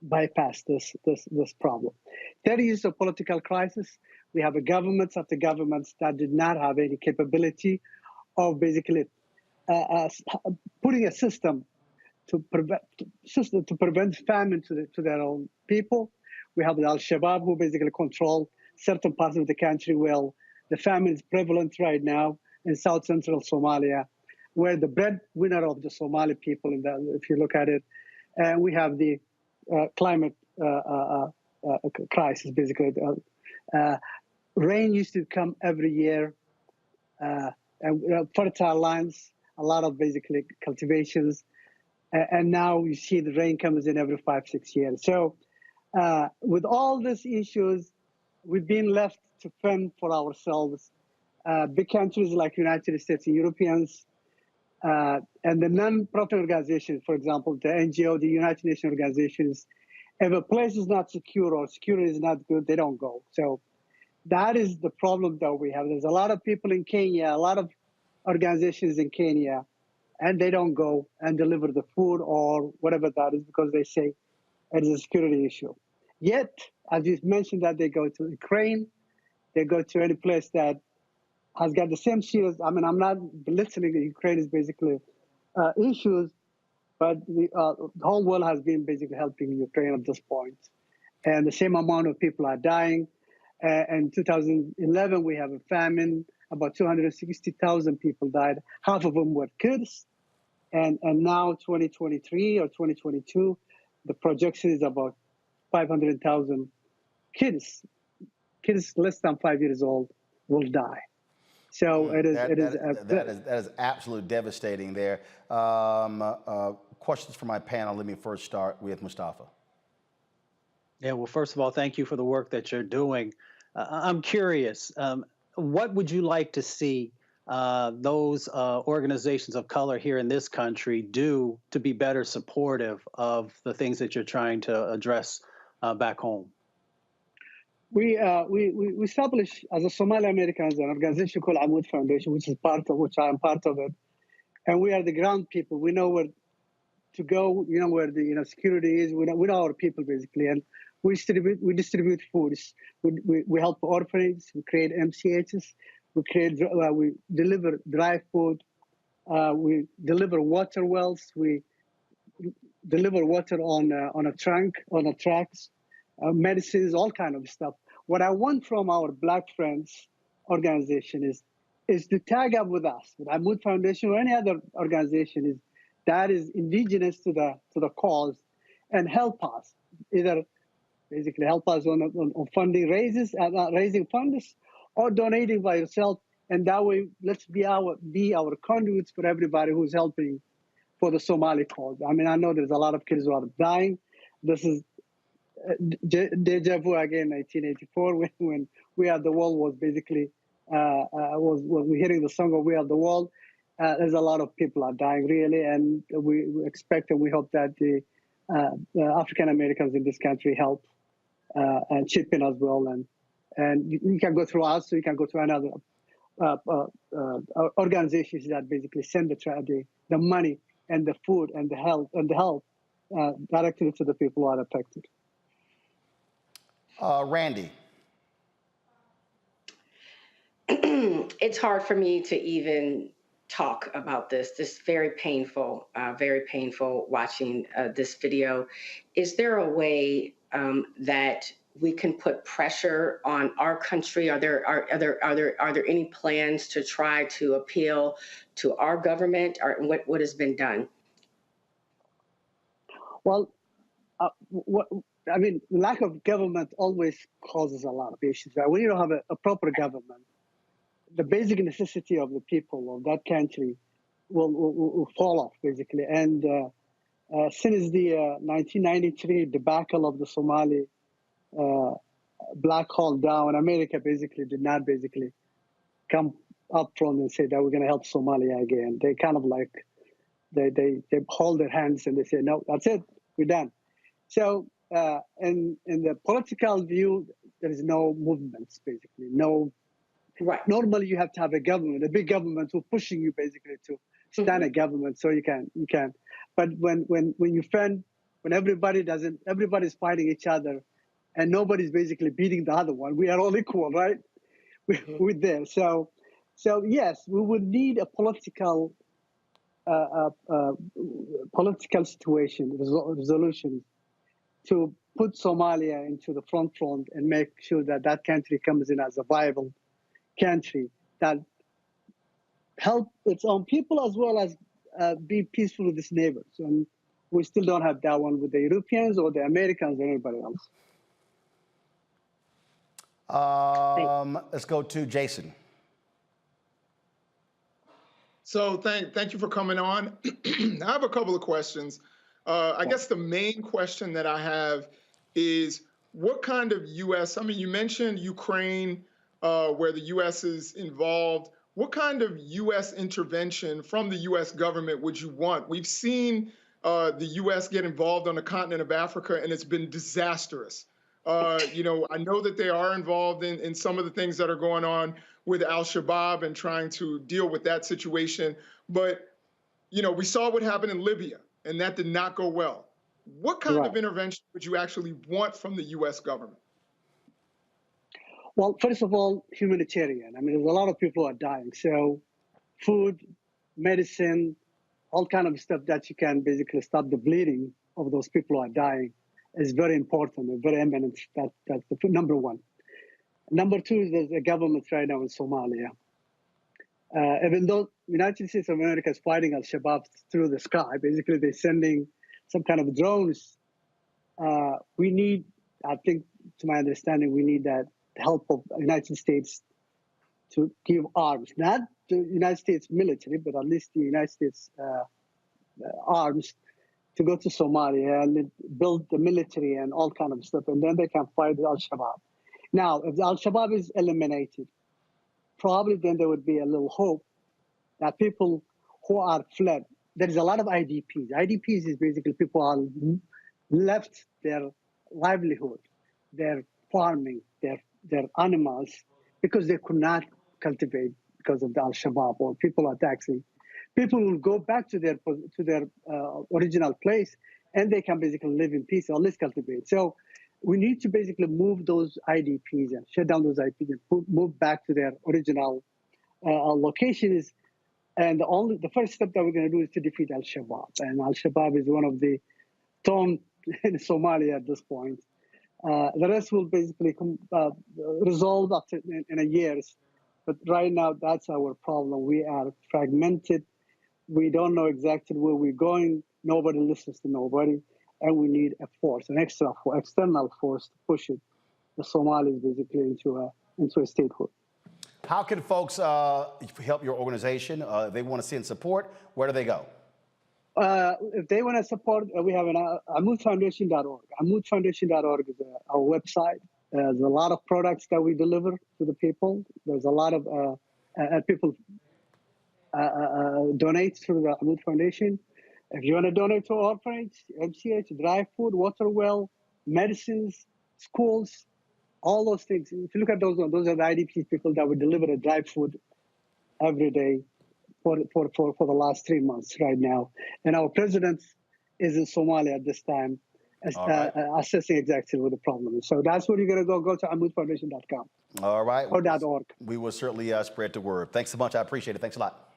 bypass this problem. 30 years of political crisis. We have governments after governments that did not have any capability of basically putting a system to prevent famine to their own people. We have the Al-Shabaab who basically control certain parts of the country. Well, the famine is prevalent right now in South Central Somalia, where the breadwinner of the Somali people, if you look at it, and we have the climate crisis, basically. Rain used to come every year, and fertile lands, a lot of basically cultivations, and now you see the rain comes in every 5-6 years. So with all these issues, we've been left to fend for ourselves. Big countries like United States and Europeans, and the non-profit organizations, for example, the NGO, the United Nations organizations, if a place is not secure or security is not good, they don't go. So that is the problem that we have. There's a lot of people in Kenya, a lot of organizations in Kenya, and they don't go and deliver the food or whatever that is because they say it is a security issue. Yet, as you mentioned, that they go to Ukraine, they go to any place that has got the same serious, I mean, I'm not belittling that Ukraine is basically issues, but the whole world has been basically helping Ukraine at this point. And the same amount of people are dying. In 2011, we have a famine. About 260,000 people died. Half of them were kids. And now 2023 or 2022, the projection is about 500,000 kids less than 5 years old will die. So that is absolutely devastating there. Questions for my panel. Let me first start with Mustafa. Yeah, well, first of all, thank you for the work that you're doing. I'm curious, what would you like to see those organizations of color here in this country do to be better supportive of the things that you're trying to address back home? We established as a Somali Americans an organization called Amud Foundation, which I am part of it, and we are the ground people. We know where to go. You know where the security is. We know our people basically, and we distribute foods. We help orphanages. We create MCHs. We deliver dry food. We deliver water wells. We deliver water on trucks. Medicines, all kind of stuff. What I want from our Black Friends organization is to tag up with us, with Amud Foundation or any other organization that is indigenous to the cause, and help us. Either basically help us on funding raising funds, or donating by yourself, and that way let's be our conduits for everybody who's helping for the Somali cause. I mean, I know there's a lot of kids who are dying. This is deja vu again, 1984, when We Are the World was basically was we hearing the song of We Are the World. There's a lot of people are dying really, and we expect and we hope that the African Americans in this country help and chip in as well. And you can go through us, so you can go to another organizations that basically send the money and the food and the help directly to the people who are affected. Randy. It's hard for me to even talk about this. This is very painful watching this video. Is there a way that we can put pressure on our country? Are there any plans to try to appeal to our government, or what has been done? Well, I mean, lack of government always causes a lot of issues. Right? When you don't have a proper government, the basic necessity of the people of that country will fall off, basically. And since the 1993 debacle of the Somali black hole down, America basically did not come up front and say that we're going to help Somalia again. They kind of like, they hold their hands and they say, no, that's it, we're done. So in the political view, there is no movements, basically, no. Right. Normally, you have to have a government, a big government, who's pushing you basically to stand a government, so you can. But when everybody's fighting each other, and nobody's basically beating the other one. We are all equal, right? We're there. So yes, we would need a political resolution to put Somalia into the front and make sure that that country comes in as a viable country that help its own people as well as be peaceful with its neighbors. And we still don't have that one with the Europeans or the Americans or anybody else. Let's go to Jason. So thank you for coming on. I have a couple of questions. I guess the main question that I have is what kind of U.S., I mean, you mentioned Ukraine, where the U.S. is involved. What kind of U.S. intervention from the U.S. government would you want? We've seen the U.S. get involved on the continent of Africa, and it's been disastrous. I know that they are involved in some of the things that are going on with al-Shabaab and trying to deal with that situation. But, we saw what happened in Libya, and that did not go well. What kind of intervention would you actually want from the U.S. government? Well, first of all, humanitarian. I mean, there's a lot of people who are dying. So food, medicine, all kind of stuff that you can basically stop the bleeding of those people who are dying is very important and very eminent. That's the number one. Number two is there's a government right now in Somalia. Even though the United States of America is fighting al-Shabaab through the sky, basically they're sending some kind of drones. We need, I think, to my understanding, we need that help of the United States to give arms, not the United States military, but at least the United States arms to go to Somalia and build the military and all kind of stuff, and then they can fight al-Shabaab. Now, if the al-Shabaab is eliminated, probably then there would be a little hope that people who are fled, there is a lot of IDPs. IDPs is basically people are left their livelihood, their farming, their animals, because they could not cultivate because of the al-Shabaab or people attacking. People will go back to their original place, and they can basically live in peace or at least cultivate. So we need to basically move those IDPs and shut down those IDPs and move back to their original locations. And the first step that we're going to do is to defeat al-Shabaab. And al-Shabaab is one of the thorns in Somalia at this point. The rest will basically resolve after in a years. But right now, that's our problem. We are fragmented. We don't know exactly where we're going. Nobody listens to nobody. And we need a force, an external force to push it, the Somalis basically into a statehood. How can folks help your organization? If they want to send support, where do they go? If they want to support, we have amudfoundation.org. Amudfoundation.org is our website. There's a lot of products that we deliver to the people. There's a lot of people donate through the Amud Foundation. If you want to donate to orphanage, MCH, dry food, water well, medicines, schools, all those things. If you look at those are the IDP people that we deliver a dry food every day for the last 3 months right now. And our president is in Somalia at this time, assessing exactly what the problem is. So that's where you're going to go to amudfoundation.com. All right. Or .org. We will certainly spread the word. Thanks so much. I appreciate it. Thanks a lot.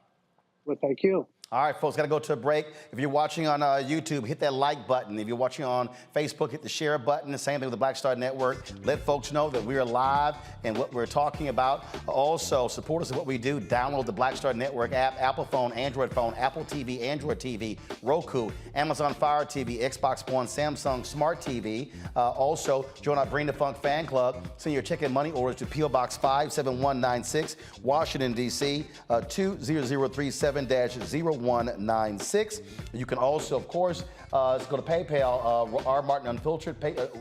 Well, thank you. All right, folks, got to go to a break. If you're watching on YouTube, hit that like button. If you're watching on Facebook, hit the share button. The same thing with the Black Star Network. Let folks know that we are live and what we're talking about. Also, support us in what we do. Download the Black Star Network app, Apple phone, Android phone, Apple TV, Android TV, Roku, Amazon Fire TV, Xbox One, Samsung Smart TV. Also, join our Bring the Funk fan club. Send your check and money orders to P.O. Box 57196, Washington, D.C., 20037-0196. You can also, of course, go to PayPal, R. Martin Unfiltered,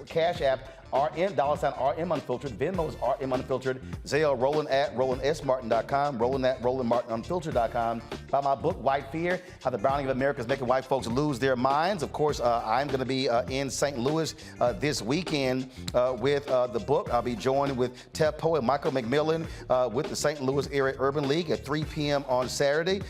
Cash App, RM, $RM Unfiltered, Venmo is RM Unfiltered, Zelle, Roland@RolandSMartin.com, Roland@RolandMartinUnfiltered.com. Buy my book, White Fear, How the Browning of America is Making White Folks Lose Their Minds. Of course, I'm going to be in St. Louis this weekend with the book. I'll be joined with TEF poet Michael McMillan with the St. Louis Area Urban League at 3 p.m. on Saturday.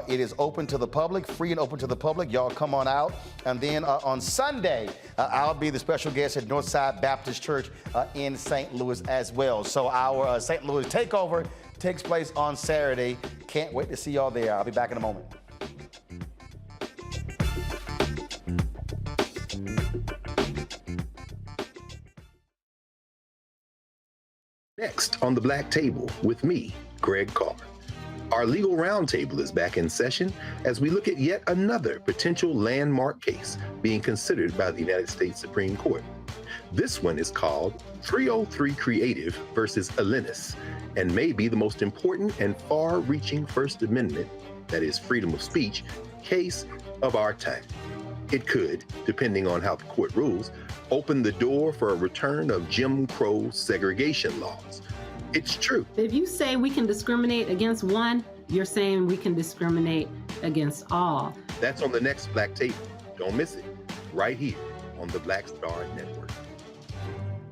It is open to the public, free and open to the public. Y'all come on out. And then on Sunday, I'll be the special guest at Northside Baptist Church in St. Louis as well. So our St. Louis takeover takes place on Saturday. Can't wait to see y'all there. I'll be back in a moment. Next on the Black Table with me, Greg Carr. Our legal roundtable is back in session as we look at yet another potential landmark case being considered by the United States Supreme Court. This one is called 303 Creative versus Alinis, and may be the most important and far-reaching First Amendment, that is freedom of speech, case of our time. It could, depending on how the court rules, open the door for a return of Jim Crow segregation laws. It's true. If you say we can discriminate against one, you're saying we can discriminate against all. That's on the next Black Table. Don't miss it. Right here on the Black Star Network.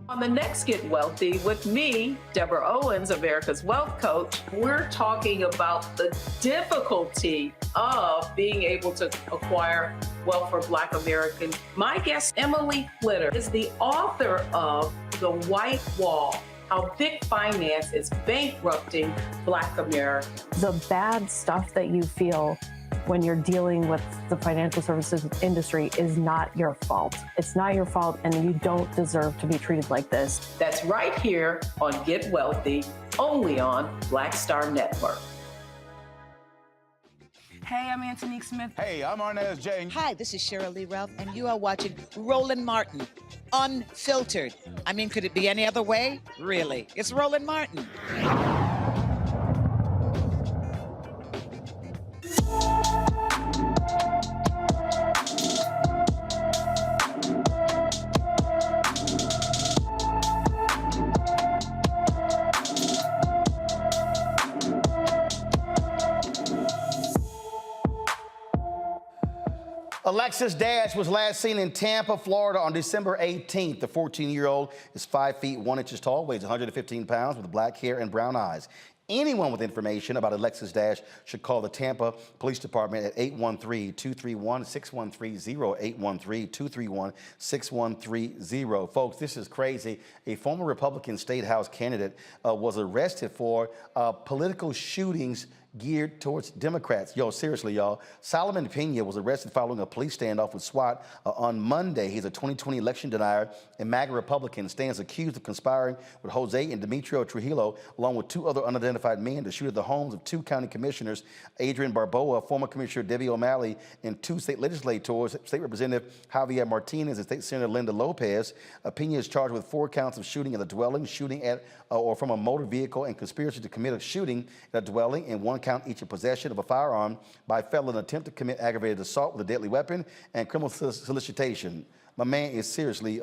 On the next Get Wealthy with me, Deborah Owens, America's Wealth Coach, we're talking about the difficulty of being able to acquire wealth for Black Americans. My guest, Emily Flitter, is the author of The White Wall: How Big Finance is Bankrupting Black America. The bad stuff that you feel when you're dealing with the financial services industry is not your fault. It's not your fault, and you don't deserve to be treated like this. That's right here on Get Wealthy, only on Black Star Network. Hey, I'm Antonique Smith. Hey, I'm Arnaz James. Hi, this is Cheryl Lee Ralph, and you are watching Roland Martin, Unfiltered. I mean, could it be any other way? Really? It's Roland Martin. Alexis Dash was last seen in Tampa, Florida on December 18th. The 14-year-old is 5 feet 1 inches tall, weighs 115 pounds, with black hair and brown eyes. Anyone with information about Alexis Dash should call the Tampa Police Department at 813-231-6130, 813-231-6130. Folks, this is crazy. A former Republican State House candidate was arrested for political shootings geared towards Democrats. Yo, seriously, y'all. Solomon Pena was arrested following a police standoff with SWAT on Monday. He's a 2020 election denier and MAGA Republican, stands accused of conspiring with Jose and Demetrio Trujillo, along with 2 other unidentified men, to shoot at the homes of 2 county commissioners, Adrian Barboa, former Commissioner Debbie O'Malley, and 2 state legislators, State Representative Javier Martinez and State Senator Linda Lopez. Pena is charged with 4 counts of shooting at a dwelling, shooting at or from a motor vehicle, and conspiracy to commit a shooting at a dwelling, and 1 count each of possession of a firearm by a felon, attempt to commit aggravated assault with a deadly weapon, and criminal solicitation. My man is seriously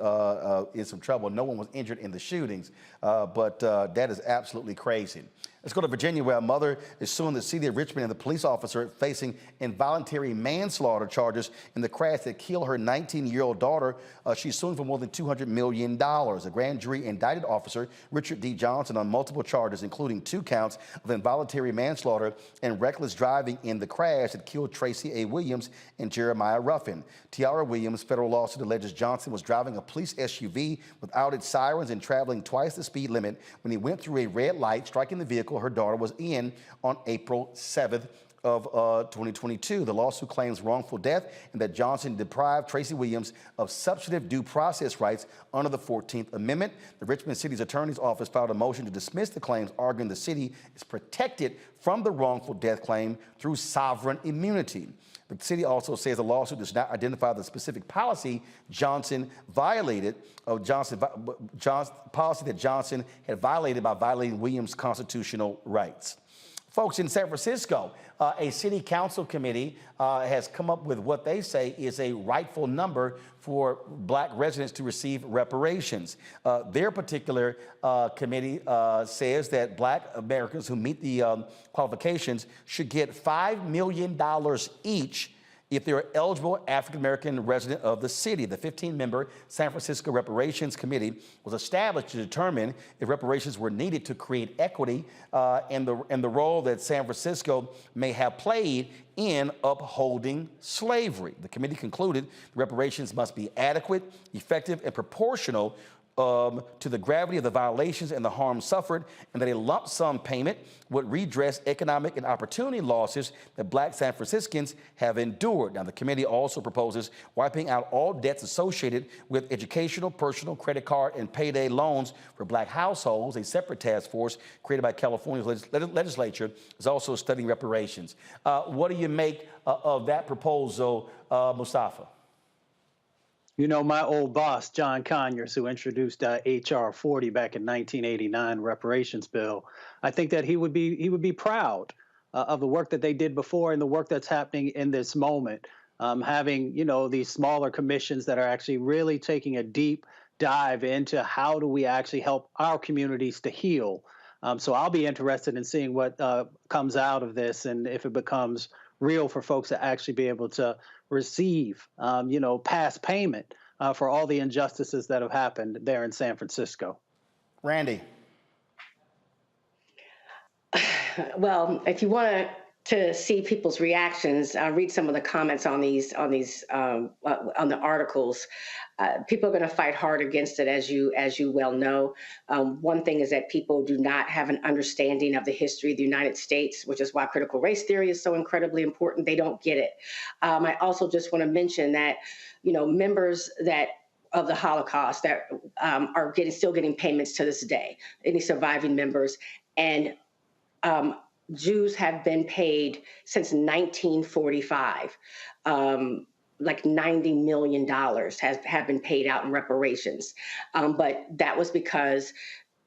in some trouble. No one was injured in the shootings, but that is absolutely crazy. Let's go to Virginia, where a mother is suing the city of Richmond and the police officer facing involuntary manslaughter charges in the crash that killed her 19-year-old daughter. She's suing for more than $200 million. A grand jury indicted officer Richard D. Johnson on multiple charges, including 2 counts of involuntary manslaughter and reckless driving in the crash that killed Tracy A. Williams and Jeremiah Ruffin. Tiara Williams' federal lawsuit alleges Johnson was driving a police SUV without its sirens and traveling twice the speed limit when he went through a red light, striking the vehicle her daughter was in on April 7th of 2022. The lawsuit claims wrongful death and that Johnson deprived Tracy Williams of substantive due process rights under the 14th Amendment. The Richmond City's Attorney's Office filed a motion to dismiss the claims, arguing the city is protected from the wrongful death claim through sovereign immunity. The city also says the lawsuit does not identify the specific policy Johnson violated, policy that Johnson had violated by violating Williams' constitutional rights. Folks, in San Francisco, a city council committee has come up with what they say is a rightful number for Black residents to receive reparations. Their particular committee says that Black Americans who meet the qualifications should get $5 million each if they're eligible African-American resident of the city. The 15-member San Francisco Reparations Committee was established to determine if reparations were needed to create equity and the role that San Francisco may have played in upholding slavery. The committee concluded the reparations must be adequate, effective, and proportional to the gravity of the violations and the harm suffered, and that a lump sum payment would redress economic and opportunity losses that Black San Franciscans have endured. Now, the committee also proposes wiping out all debts associated with educational, personal, credit card, and payday loans for Black households. A separate task force created by California's legislature is also studying reparations. What do you make of that proposal, Mustafa? You know, my old boss, John Conyers, who introduced H.R. 40 back in 1989, reparations bill, I think that he would be proud of the work that they did before and the work that's happening in this moment. Having, you know, these smaller commissions that are actually really taking a deep dive into how do we actually help our communities to heal. So I'll be interested in seeing what comes out of this and if it becomes real for folks to actually be able to receive, you know, past payment for all the injustices that have happened there in San Francisco. Randy. Well, if you want to see people's reactions, read some of the comments on the articles. People are going to fight hard against it, as you well know. One thing is that people do not have an understanding of the history of the United States, which is why critical race theory is so incredibly important. They don't get it. I also just want to mention that, you know, members of the Holocaust that are still getting payments to this day, any surviving members, and Jews have been paid since 1945. Like $90 million have been paid out in reparations. But that was because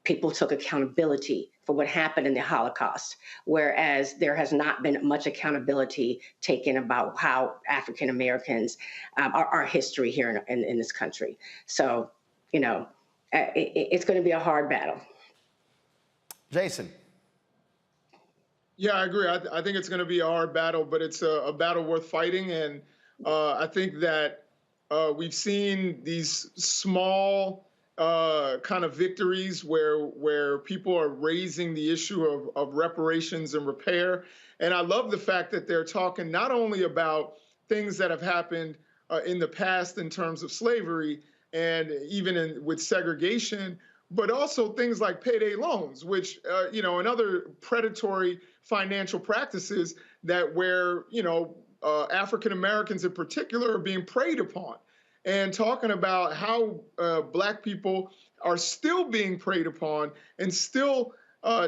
people took accountability for what happened in the Holocaust, whereas there has not been much accountability taken about how African Americans, our history here in this country. So, you know, it's going to be a hard battle. Jason. Yeah, I agree. I think it's going to be a hard battle, but it's a battle worth fighting. And I think that we've seen these small kind of victories where people are raising the issue of reparations and repair. And I love the fact that they're talking not only about things that have happened in the past in terms of slavery and even with segregation, but also things like payday loans, which, you know, and other predatory financial practices where, you know, African Americans in particular are being preyed upon, and talking about how Black people are still being preyed upon and still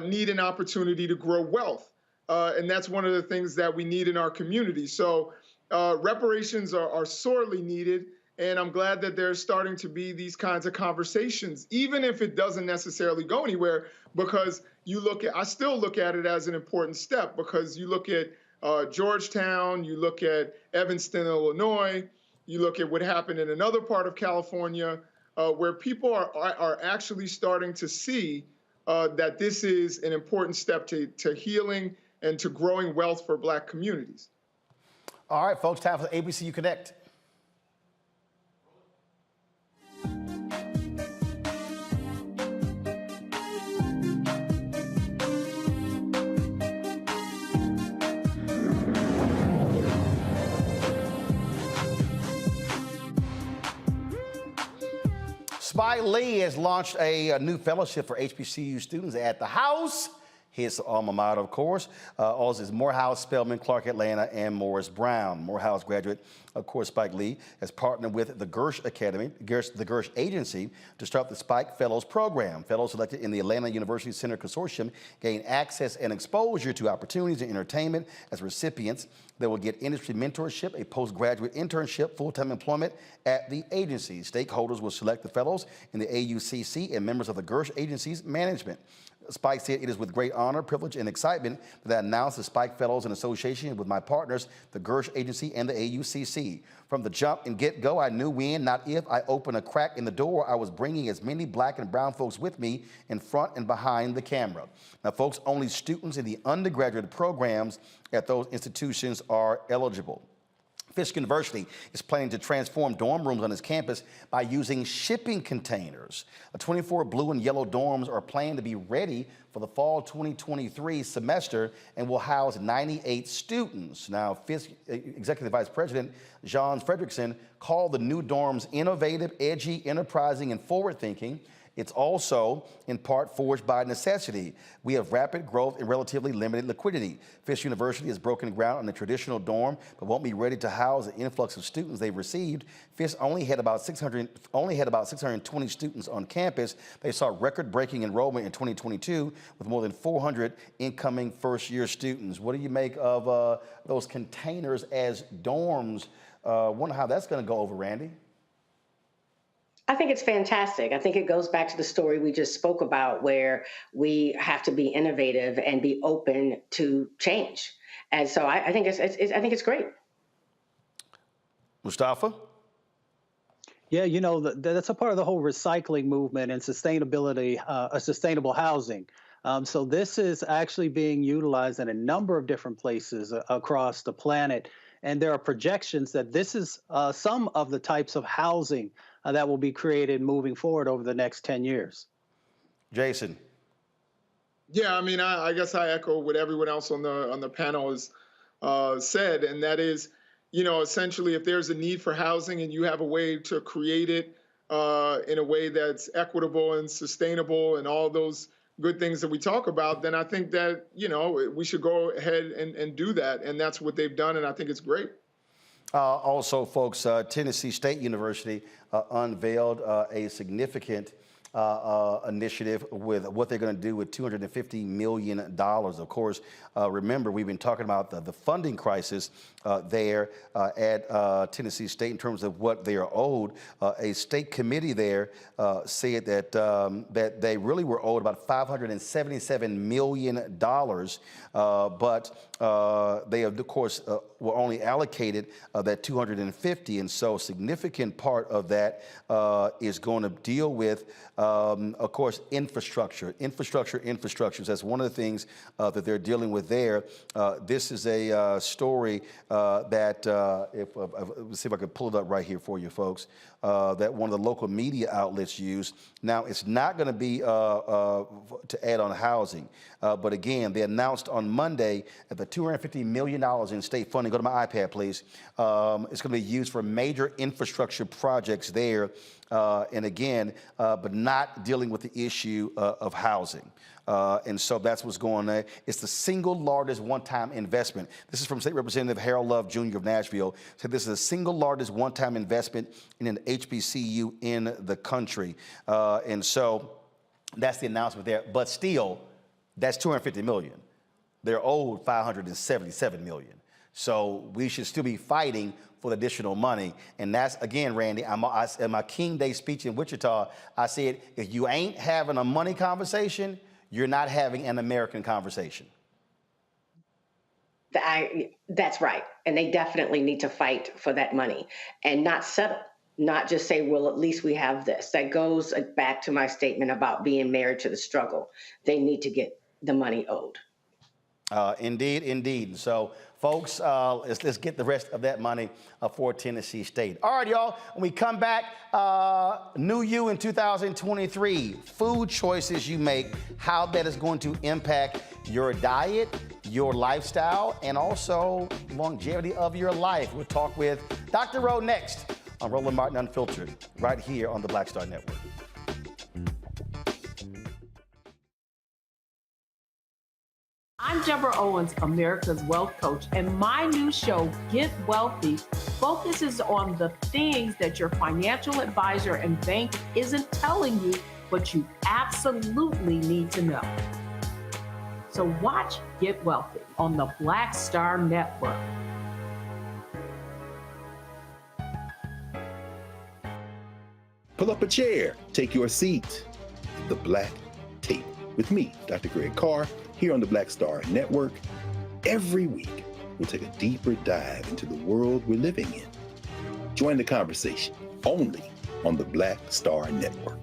need an opportunity to grow wealth. And that's one of the things that we need in our community. So reparations are sorely needed. And I'm glad that there's starting to be these kinds of conversations, even if it doesn't necessarily go anywhere, because I still look at it as an important step, because you look at Georgetown, you look at Evanston, Illinois, you look at what happened in another part of California, where people are actually starting to see that this is an important step to healing and to growing wealth for Black communities. All right, folks, time for ABCU Connect. Spike Lee has launched a new fellowship for HBCU students at the house. his alma mater, of course. Also is Morehouse, Spelman, Clark Atlanta, and Morris Brown. Morehouse graduate, of course, Spike Lee has partnered with the Gersh Academy, the Gersh Agency, to start the Spike Fellows program. Fellows selected in the Atlanta University Center Consortium gain access and exposure to opportunities in entertainment as recipients. They will get industry mentorship, a postgraduate internship, full-time employment at the agency. Stakeholders will select the fellows in the AUCC and members of the Gersh Agency's management. Spike said, "It is with great honor, privilege, and excitement that I announce the Spike Fellows in association with my partners, the Gersh Agency and the AUCC. From the jump and get-go, I knew when, not if, I opened a crack in the door, I was bringing as many black and brown folks with me in front and behind the camera." Now, folks, only students in the undergraduate programs at those institutions are eligible. Fisk University is planning to transform dorm rooms on its campus by using shipping containers. 24 blue and yellow dorms are planned to be ready for the fall 2023 semester and will house 98 students. Now, Fisk Executive Vice President John Fredrickson called the new dorms innovative, edgy, enterprising, and forward-thinking. It's also, in part, forged by necessity. We have rapid growth and relatively limited liquidity. Fisk University has broken ground on the traditional dorm, but won't be ready to house the influx of students they've received. Fisk only had about 620 students on campus. They saw record-breaking enrollment in 2022 with more than 400 incoming first-year students. What do you make of those containers as dorms? Wonder how that's going to go over, Randy. I think it's fantastic. I think it goes back to the story we just spoke about, where we have to be innovative and be open to change. And so I think it's great. Mustafa? Yeah, you know, that's a part of the whole recycling movement and sustainability, sustainable housing. So this is actually being utilized in a number of different places across the planet. And there are projections that this is some of the types of housing that will be created moving forward over the next 10 years. Jason. Yeah, I mean, I guess I echo what everyone else on the panel has said, and that is, you know, essentially, if there's a need for housing and you have a way to create it in a way that's equitable and sustainable and all those good things that we talk about, then I think that, you know, we should go ahead and do that. And that's what they've done, and I think it's great. Also, folks, Tennessee State University unveiled a significant initiative with what they're going to do with $250 million. Of course, remember, we've been talking about the funding crisis there at Tennessee State in terms of what they are owed. A state committee there said that that they really were owed about $577 million, but they, of course, were only allocated that 250, and so a significant part of that is going to deal with, of course, infrastructure. That's one of the things that they're dealing with there. This is a story that, let's see if I can pull it up right here for you, folks, that one of the local media outlets used. Now, it's not going to be to add on housing, but again, they announced on Monday that the $250 million in state funding, go to my iPad, please, it's going to be used for major infrastructure projects there, and again, but not dealing with the issue of housing. And so that's what's going on. It's the single largest one-time investment. This is from State Representative Harold Love Jr. of Nashville. Said this is the single largest one-time investment in an HBCU in the country. And so that's the announcement there. But still, that's $250 million. They're owed $577 million. So we should still be fighting for the additional money. And that's, again, Randy, in my King Day speech in Wichita, I said, if you ain't having a money conversation, you're not having an American conversation. That's right. And they definitely need to fight for that money and not settle, not just say, well, at least we have this. That goes back to my statement about being married to the struggle. They need to get the money owed. Indeed, indeed. So, folks, let's get the rest of that money for Tennessee State. All right, y'all, when we come back, new you in 2023, food choices you make, how that is going to impact your diet, your lifestyle, and also longevity of your life. We'll talk with Dr. Rowe next on Roland Martin Unfiltered, right here on the Black Star Network. I'm Deborah Owens, America's Wealth Coach, and my new show, Get Wealthy, focuses on the things that your financial advisor and bank isn't telling you, but you absolutely need to know. So watch Get Wealthy on the Black Star Network. Pull up a chair, take your seat. The Black Tape with me, Dr. Greg Carr, here on the Black Star Network. Every week, we'll take a deeper dive into the world we're living in. Join the conversation only on the Black Star Network.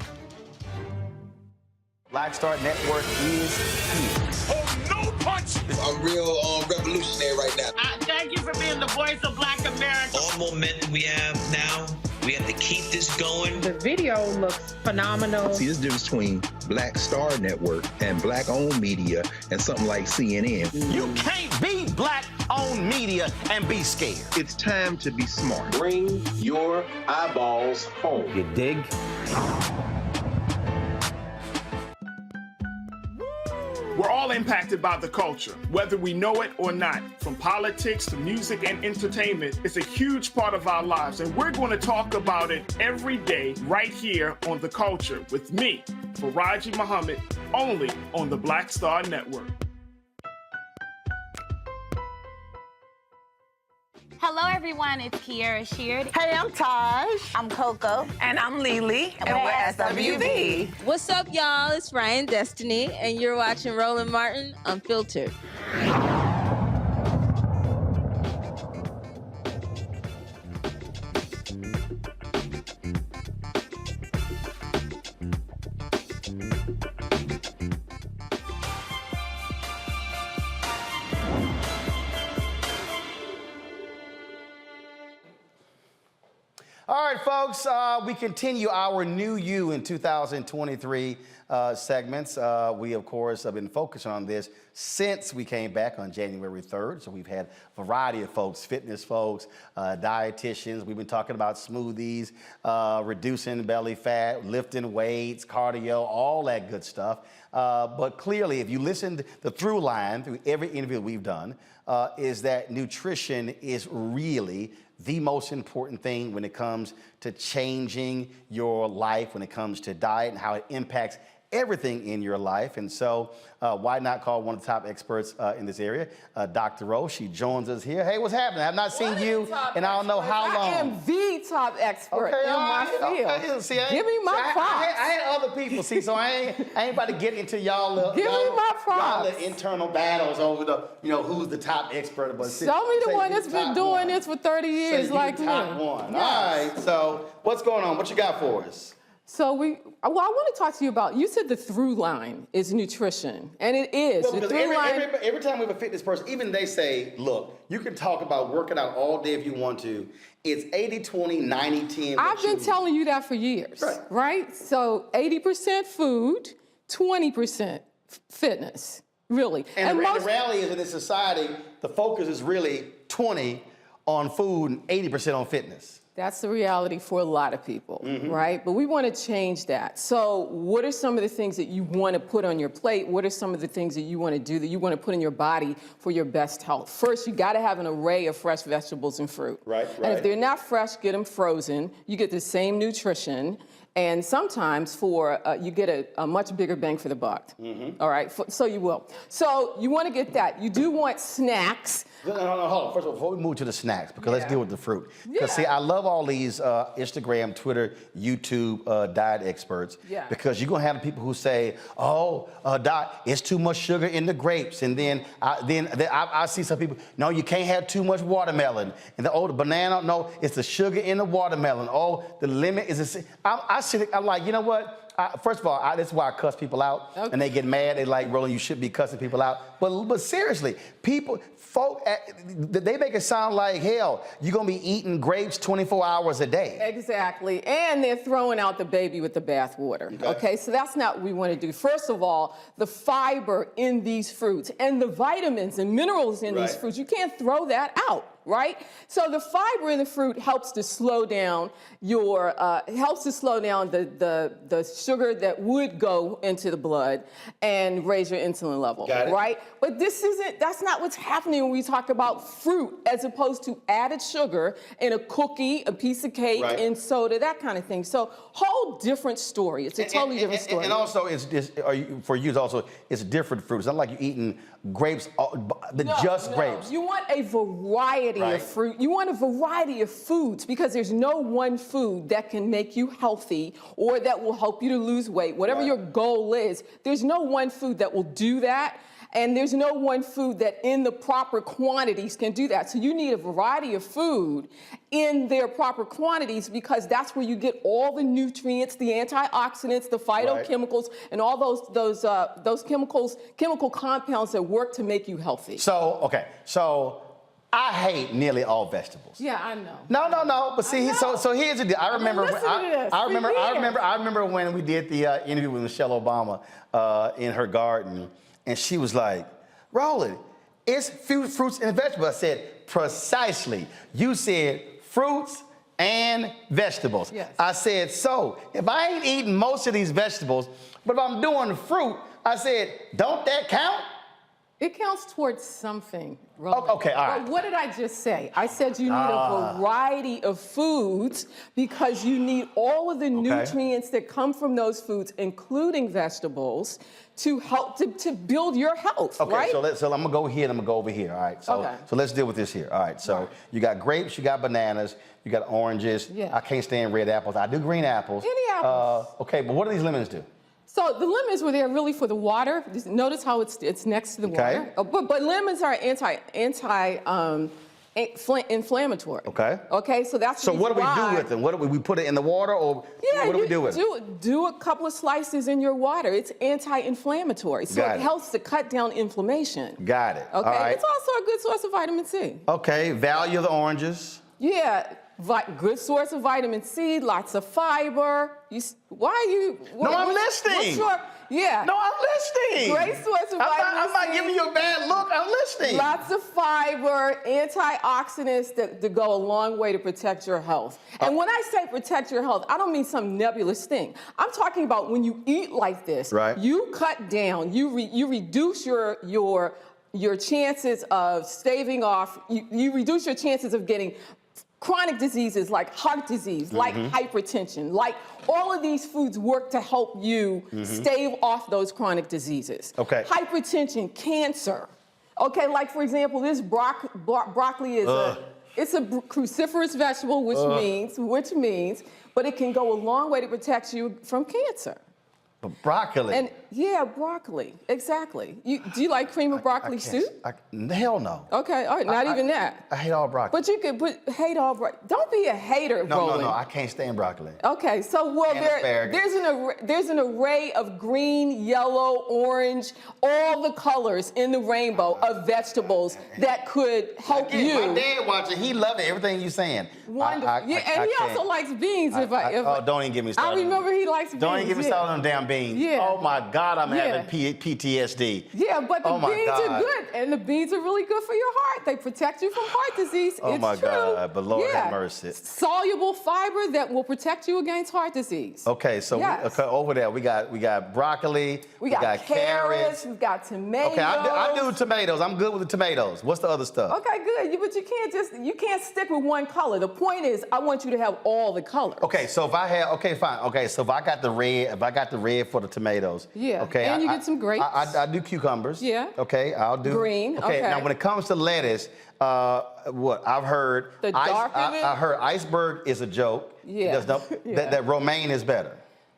Black Star Network is here. Oh, no punch! I'm real revolutionary right now. Thank you for being the voice of Black America. All momentum we have now, we have to keep this going. The video looks phenomenal. See, this difference between Black Star Network and Black-owned media and something like CNN. You can't be Black-owned media and be scared. It's time to be smart. Bring your eyeballs home. You dig? We're all impacted by the culture, whether we know it or not. From politics to music and entertainment, it's a huge part of our lives, and we're going to talk about it every day right here on The Culture with me, Faraji Muhammad, only on the Black Star Network. Hello, everyone. It's Kiara Sheard. Hey, I'm Taj. I'm Coco. And I'm Lily. And we're SWV. What's up, y'all? It's Ryan Destiny, and you're watching Roland Martin Unfiltered. All right, folks, we continue our New You in 2023 segments. We, of course, have been focusing on this since we came back on January 3rd. So we've had a variety of folks, fitness folks, dietitians. We've been talking about smoothies, reducing belly fat, lifting weights, cardio, all that good stuff. But clearly, if you listened, the through line through every interview we've done is that nutrition is really the most important thing when it comes to changing your life, when it comes to diet and how it impacts everything in your life. And so why not call one of the top experts in this area, Dr. Rose. She joins us here. Hey, what's happening? I've not seen you in I don't know how long. I am the top expert in my field. Okay. See, give me my props. I had other people, see, so I ain't about to get into y'all give me my props. Y'all internal battles over the, who's the top expert. But show me the one that's been doing this for 30 years like me. Top one. Yes. All right, so what's going on? What you got for us? So I want to talk to you about, you said the through line is nutrition, and it is. Well, because every time we have a fitness person, even they say, look, you can talk about working out all day if you want to. It's 80-20, 90-10. I've been telling you that for years, right? So 80% food, 20% fitness, really. And the reality is in this society, the focus is really 20 on food and 80% on fitness. That's the reality for a lot of people, right? But we want to change that. So what are some of the things that you want to put on your plate? What are some of the things that you want to do, that you want to put in your body for your best health? First, you got to have an array of fresh vegetables and fruit. Right. And if they're not fresh, get them frozen. You get the same nutrition. And sometimes you get a much bigger bang for the buck. All right, so you will. So you want to get that. You do want snacks. No, hold on. First of all, before we move to the snacks, because let's deal with the fruit. Because see, I love all these Instagram, Twitter, YouTube diet experts. Yeah. Because you're gonna have people who say, "Oh, Doc, it's too much sugar in the grapes," and then I see some people, "No, you can't have too much watermelon." And the banana, no, it's the sugar in the watermelon. Oh, the limit is I'm like, you know what? First of all, that's why I cuss people out, and they get mad. They like, Roland, you should be cussing people out. But seriously, they make it sound like, hell, you're going to be eating grapes 24 hours a day. Exactly. And they're throwing out the baby with the bathwater. Okay, so that's not what we want to do. First of all, the fiber in these fruits and the vitamins and minerals in these fruits, you can't throw that out. right? So the fiber in the fruit helps to slow down the sugar that would go into the blood and raise your insulin level, right? But that's not what's happening when we talk about fruit, as opposed to added sugar in a cookie, a piece of cake, and soda, that kind of thing. So whole different story. It's a totally different story. And also, it's different fruits. It's not like you're eating grapes, grapes. You want a variety of fruit. You want a variety of foods, because there's no one food that can make you healthy or that will help you to lose weight. Whatever your goal is, there's no one food that will do that. And there's no one food that in the proper quantities can do that. So you need a variety of food in their proper quantities, because that's where you get all the nutrients, the antioxidants, the phytochemicals, and all those chemical compounds that work to make you healthy. So I hate nearly all vegetables. Yeah, I know. No. But see, so here's the deal. I remember when we did the interview with Michelle Obama in her garden. And she was like, Roland, it's fruits and vegetables. I said, precisely. You said fruits and vegetables. Yes. I said, so if I ain't eating most of these vegetables, but if I'm doing fruit, I said, don't that count? It counts towards something, Roland. Okay, all right. But what did I just say? I said you need a variety of foods, because you need all of the nutrients that come from those foods, including vegetables, to help to build your health, right? So I'm gonna go here and I'm gonna go over here, all right? So let's deal with this here, all right? So you got grapes, you got bananas, you got oranges. Yeah. I can't stand red apples. I do green apples. Any apples. Okay, but what do these lemons do? So the lemons were there really for the water. Just notice how it's next to the water. But lemons are anti-inflammatory. Okay, so that's so what do we do with them? What do we put it in the water, or what do we do with it? Do a couple of slices in your water. It's anti-inflammatory, so it helps to cut down inflammation. Got it. Okay, all right. It's also a good source of vitamin C. Okay, value of the oranges. Yeah. Good source of vitamin C, lots of fiber. No, I'm listening. No, I'm listening. Great source of vitamin C. I'm not giving you a bad look. I'm listening. Lots of fiber, antioxidants that go a long way to protect your health. And when I say protect your health, I don't mean some nebulous thing. I'm talking about when you eat like this, you cut down, you reduce your chances of staving off. You reduce your chances of getting chronic diseases like heart disease, like hypertension, like all of these foods work to help you stave off those chronic diseases. Hypertension, cancer. Okay, like for example, this broccoli is it's a cruciferous vegetable, which means, but it can go a long way to protect you from cancer. But broccoli. And broccoli, exactly. Do you like cream of broccoli soup? Hell no. Okay, all right, not even that. I hate all broccoli. But you could hate all broccoli. Don't be a hater, Roland. No, I can't stand broccoli. Okay, so there's an array of green, yellow, orange, all the colors in the rainbow of vegetables that could help you. My dad watching, he loved everything you're saying. Wonderful. And he also likes beans. Don't even get me started. I remember he likes beans. Don't even get me started on damn beans. Yeah. Oh my God, I'm having PTSD. Yeah, but the beans are good, and the beans are really good for your heart. They protect you from heart disease. Oh my God, but Lord have mercy. Soluble fiber that will protect you against heart disease. Okay, so over there we got broccoli, we got carrots, we got tomatoes. Okay, I do tomatoes. I'm good with the tomatoes. What's the other stuff? Okay, good. But you can't stick with one color. The point is, I want you to have all the colors. Okay, so if I got the red for the tomatoes. Yeah. Okay. And you get some grapes. I do cucumbers. Yeah. Okay. I'll do green. Okay. Now when it comes to lettuce, what I've heard, I heard iceberg is a joke. Yeah. That romaine is better.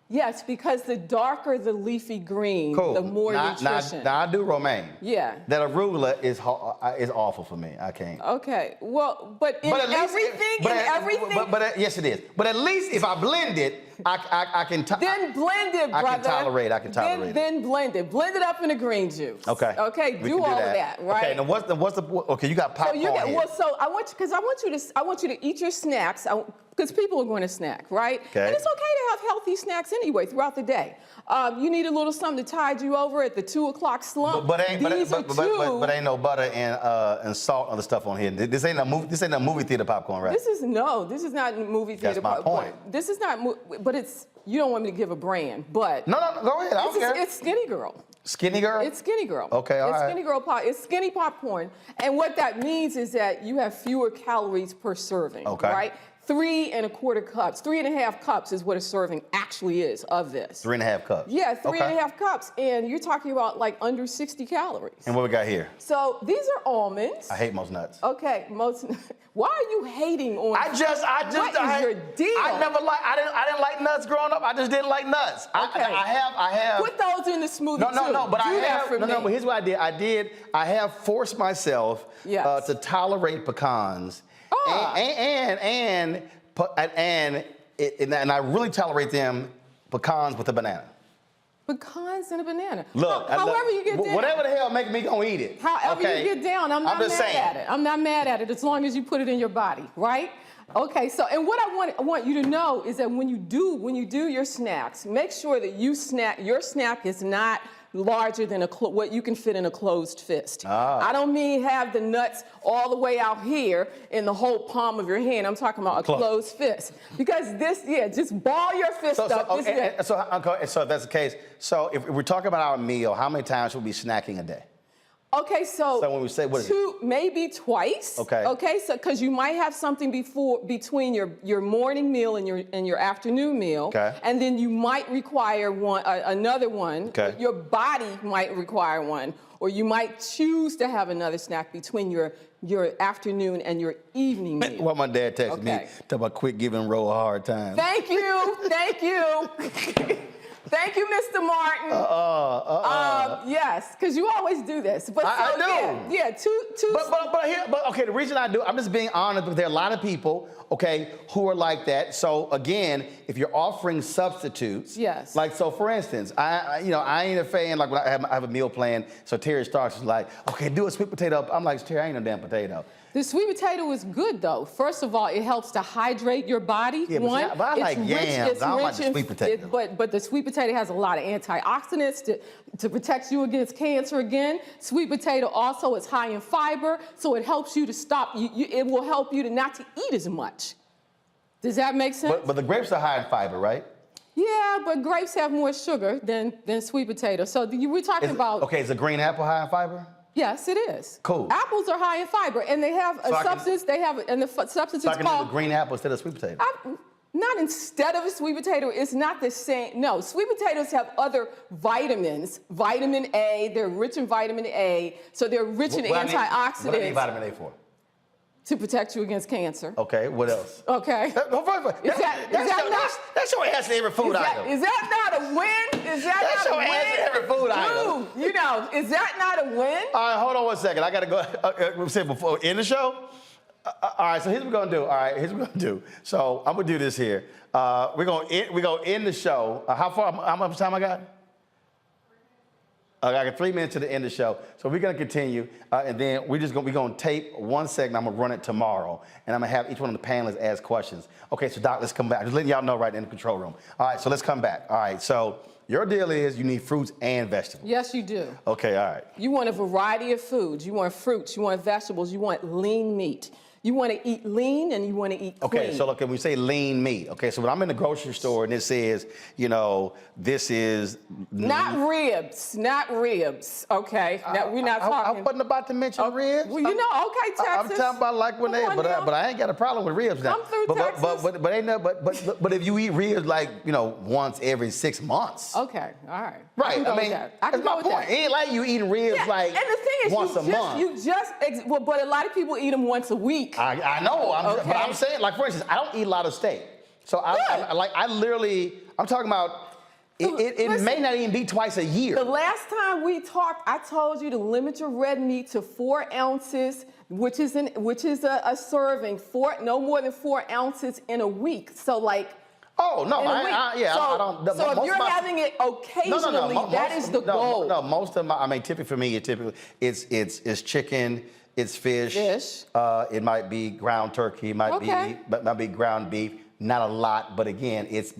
Yes, because the darker the leafy green, the more nutrition. Now I do romaine. Yeah. That arugula is awful for me. I can't. Okay. Well, but everything. Yes, it is. But at least if I blend it, I can. Then blend it, brother. I can tolerate it. Then blend it. Blend it up in a green juice. Okay. Okay. Do all of that, right? Okay. Now what's the? Okay, you got popcorn. So I want you to eat your snacks. because people are going to snack, right? Okay. And it's okay to have healthy snacks anyway throughout the day. You need a little something to tide you over at the 2 o'clock slump. But ain't no butter and salt and other stuff on here. This ain't a movie theater popcorn, right? This is not movie theater. That's my point. This is not, but it's, you don't want me to give a brand, but. No, go ahead, I don't care. It's Skinny Girl. Skinny Girl? It's Skinny Girl. Okay, all right. It's Skinny Girl it's skinny popcorn. And what that means is that you have fewer calories per serving, right? 3 1/4 cups, 3 1/2 cups is what a serving actually is of this. 3 1/2 cups. Yeah, 3 1/2 cups, and you're talking about like under 60 calories. And what we got here? So these are almonds. I hate most nuts. Okay, why are you hating on? What is your deal? I didn't like nuts growing up. I just didn't like nuts. Okay. I have. Put those in the smoothie too. No, but but here's what I did. I have forced myself to tolerate pecans. And I really tolerate them pecans with a banana. Pecans and a banana. Look, however you get down. Whatever the hell make me gonna eat it. However you get down, I'm not mad at it. I'm not mad at it as long as you put it in your body, right? Okay, so and what I want you to know is that when you do your snacks, make sure that your snack is not larger than what you can fit in a closed fist. I don't mean have the nuts all the way out here in the whole palm of your hand. I'm talking about a closed fist. Because just ball your fist up. So if that's the case, so if we're talking about our meal, how many times should we be snacking a day? Okay, so when we say what is it? Maybe twice. Okay. Okay, so because you might have something between your morning meal and your afternoon meal. Okay. And then you might require another one. Okay. Your body might require one, or you might choose to have another snack between your afternoon and your evening meal. What my dad texted me, talking about quit giving Ro a hard time. Thank you. Thank you, Mr. Martin. Yes, because you always do this. But I do. Yeah, two. But okay, the reason I do, I'm just being honest, but there are a lot of people, okay, who are like that. So again, if you're offering substitutes, like so, for instance, I ain't a fan. Like when I have a meal plan, so Terry Starks is like, okay, do a sweet potato. I'm like, Terry, I ain't no damn potato. The sweet potato is good, though. First of all, it helps to hydrate your body. Yeah, but I like yams. I don't like the sweet potato. But the sweet potato has a lot of antioxidants to protect you against cancer again. Sweet potato also is high in fiber, so it helps you to stop. It will help you not to eat as much. Does that make sense? But the grapes are high in fiber, right? Yeah, but grapes have more sugar than sweet potato. So we're talking about... Okay, is a green apple high in fiber? Yes, it is. Cool. Apples are high in fiber, and they have a substance. And the substance is called. So I can do the green apple instead of sweet potato. Not instead of a sweet potato. It's not the same. No, sweet potatoes have other vitamins. Vitamin A. They're rich in vitamin A, so they're rich in antioxidants. What do you need vitamin A for? To protect you against cancer. Okay, what else? Okay. That's your answer to every food item. Is that not a win? Is that not a win? That's your answer to every food item. Is that not a win? All right, hold on 1 second. I got to go. We said before, in the show? All right, so here's what we're going to do. All right, here's what we're going to do. So I'm going to do this here. We're going to end the show. How much time I got? I got 3 minutes to the end of the show, so we're gonna continue, and then we're gonna tape one segment. I'm gonna run it tomorrow, and I'm gonna have each one of the panelists ask questions. Okay, so Doc, let's come back. Just letting y'all know right in the control room. All right, so let's come back. All right, so your deal is you need fruits and vegetables. Yes, you do. Okay, all right. You want a variety of foods. You want fruits. You want vegetables. You want lean meat. You want to eat lean and you want to eat clean. Okay, so look, when we say lean meat, okay, so when I'm in the grocery store and it says, this is... Not ribs, okay? Now, we're not talking... I wasn't about to mention ribs. Well, okay, Texas. I'm talking about like when but I ain't got a problem with ribs now. I'm through Texas. But if you eat ribs like, once every 6 months. Okay, all right. Right, that's my point. It ain't like you eating ribs like once a month. But a lot of people eat them once a week. I know, but I'm saying, like, for instance, I don't eat a lot of steak. So I'm talking about, it may not even be twice a year. The last time we talked, I told you to limit your red meat to 4 ounces, which is a serving, no more than 4 ounces in a week. So like, oh, no, I don't. So if you're having it occasionally, that is the goal. No, most of typically for me, it's chicken, it's fish. It might be ground turkey, might be ground beef, not a lot, but again, it's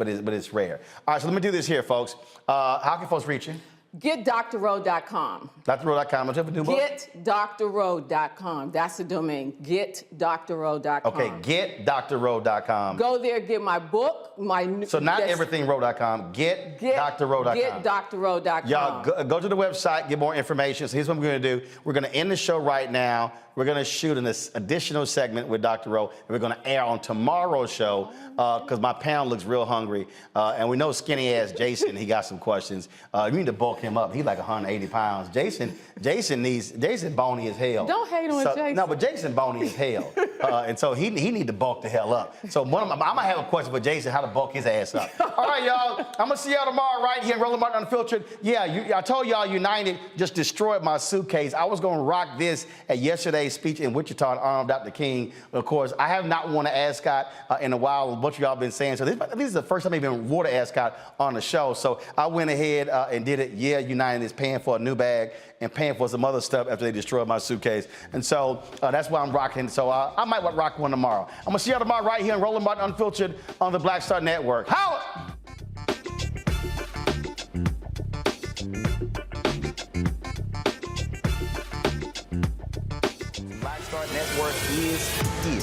rare. All right, so let me do this here, folks. How can folks reach you? GetDrRowe.com. DrRowe.com. What's your new book? GetDrRowe.com. That's the domain. GetDrRowe.com. Okay, GetDrRowe.com. Go there, get my book, So not everythingrowe.com. GetDrRowe.com. GetDrRowe.com. Y'all go to the website, get more information. So here's what we're going to do. We're going to end the show right now. We're going to shoot an additional segment with Dr. Rowe, and we're going to air on tomorrow's show because my panel looks real hungry. And we know skinny-ass Jason, he got some questions. You need to bulk him up. He's like 180 pounds. Jason bony as hell. Don't hate on Jason. No, but Jason bony as hell. And so he need to bulk the hell up. So I might have a question for Jason, how to bulk his ass up. All right, y'all. I'm going to see y'all tomorrow right here in Roland Martin Unfiltered. Yeah, I told y'all United just destroyed my suitcase. I was going to rock this at yesterday's speech in Wichita and honored Dr. King. Of course, I have not worn an ascot in a while. A bunch of y'all been saying. So this is the first time I've even worn an ascot on the show. So I went ahead and did it. Yeah, United is paying for a new bag and paying for some other stuff after they destroyed my suitcase. And so that's why I'm rocking. So I might rock one tomorrow. I'm going to see y'all tomorrow right here in Roland Martin Unfiltered on the Black Star Network. Howard! Network is here.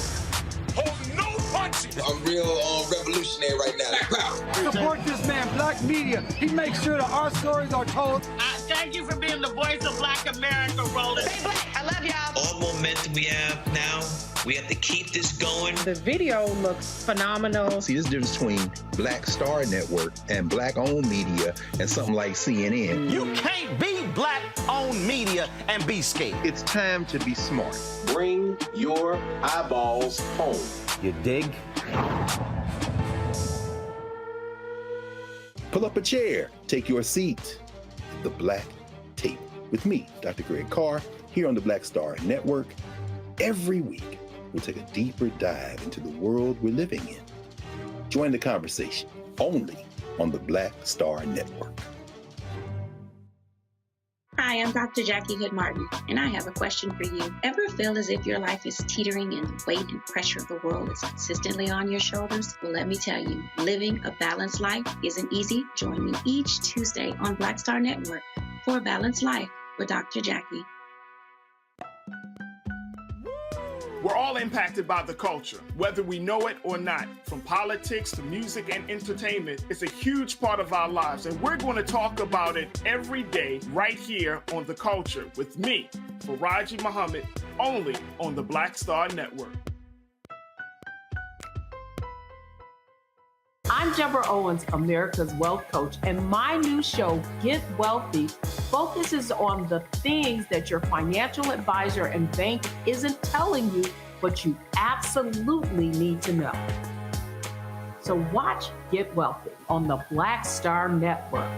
Hold no punches. I'm real revolutionary right now. Support this man, Black Media. He makes sure that our stories are told. Thank you for being the voice of Black America, Roland. Stay black. I love y'all. All momentum we have now, we have to keep this going. The video looks phenomenal. See, there's a difference between Black Star Network and Black-owned media and something like CNN. You can't be Black-owned media and be scared. It's time to be smart. Bring your eyeballs home. You dig? Pull up a chair, take your seat. The Black Tape with me, Dr. Greg Carr, here on the Black Star Network. Every week, we'll take a deeper dive into the world we're living in. Join the conversation only on the Black Star Network. Hi, I'm Dr. Jackie Hood Martin, and I have a question for you. Ever feel as if your life is teetering and the weight and pressure of the world is consistently on your shoulders? Well, let me tell you, living a balanced life isn't easy. Join me each Tuesday on Black Star Network for a Balanced Life with Dr. Jackie. We're all impacted by the culture, whether we know it or not. From politics to music and entertainment, it's a huge part of our lives, and we're going to talk about it every day right here on The Culture with me, Faraji Muhammad, only on the Black Star Network. I'm Deborah Owens, America's Wealth Coach, and my new show, Get Wealthy, focuses on the things that your financial advisor and bank isn't telling you, but you absolutely need to know. So watch Get Wealthy on the Black Star Network.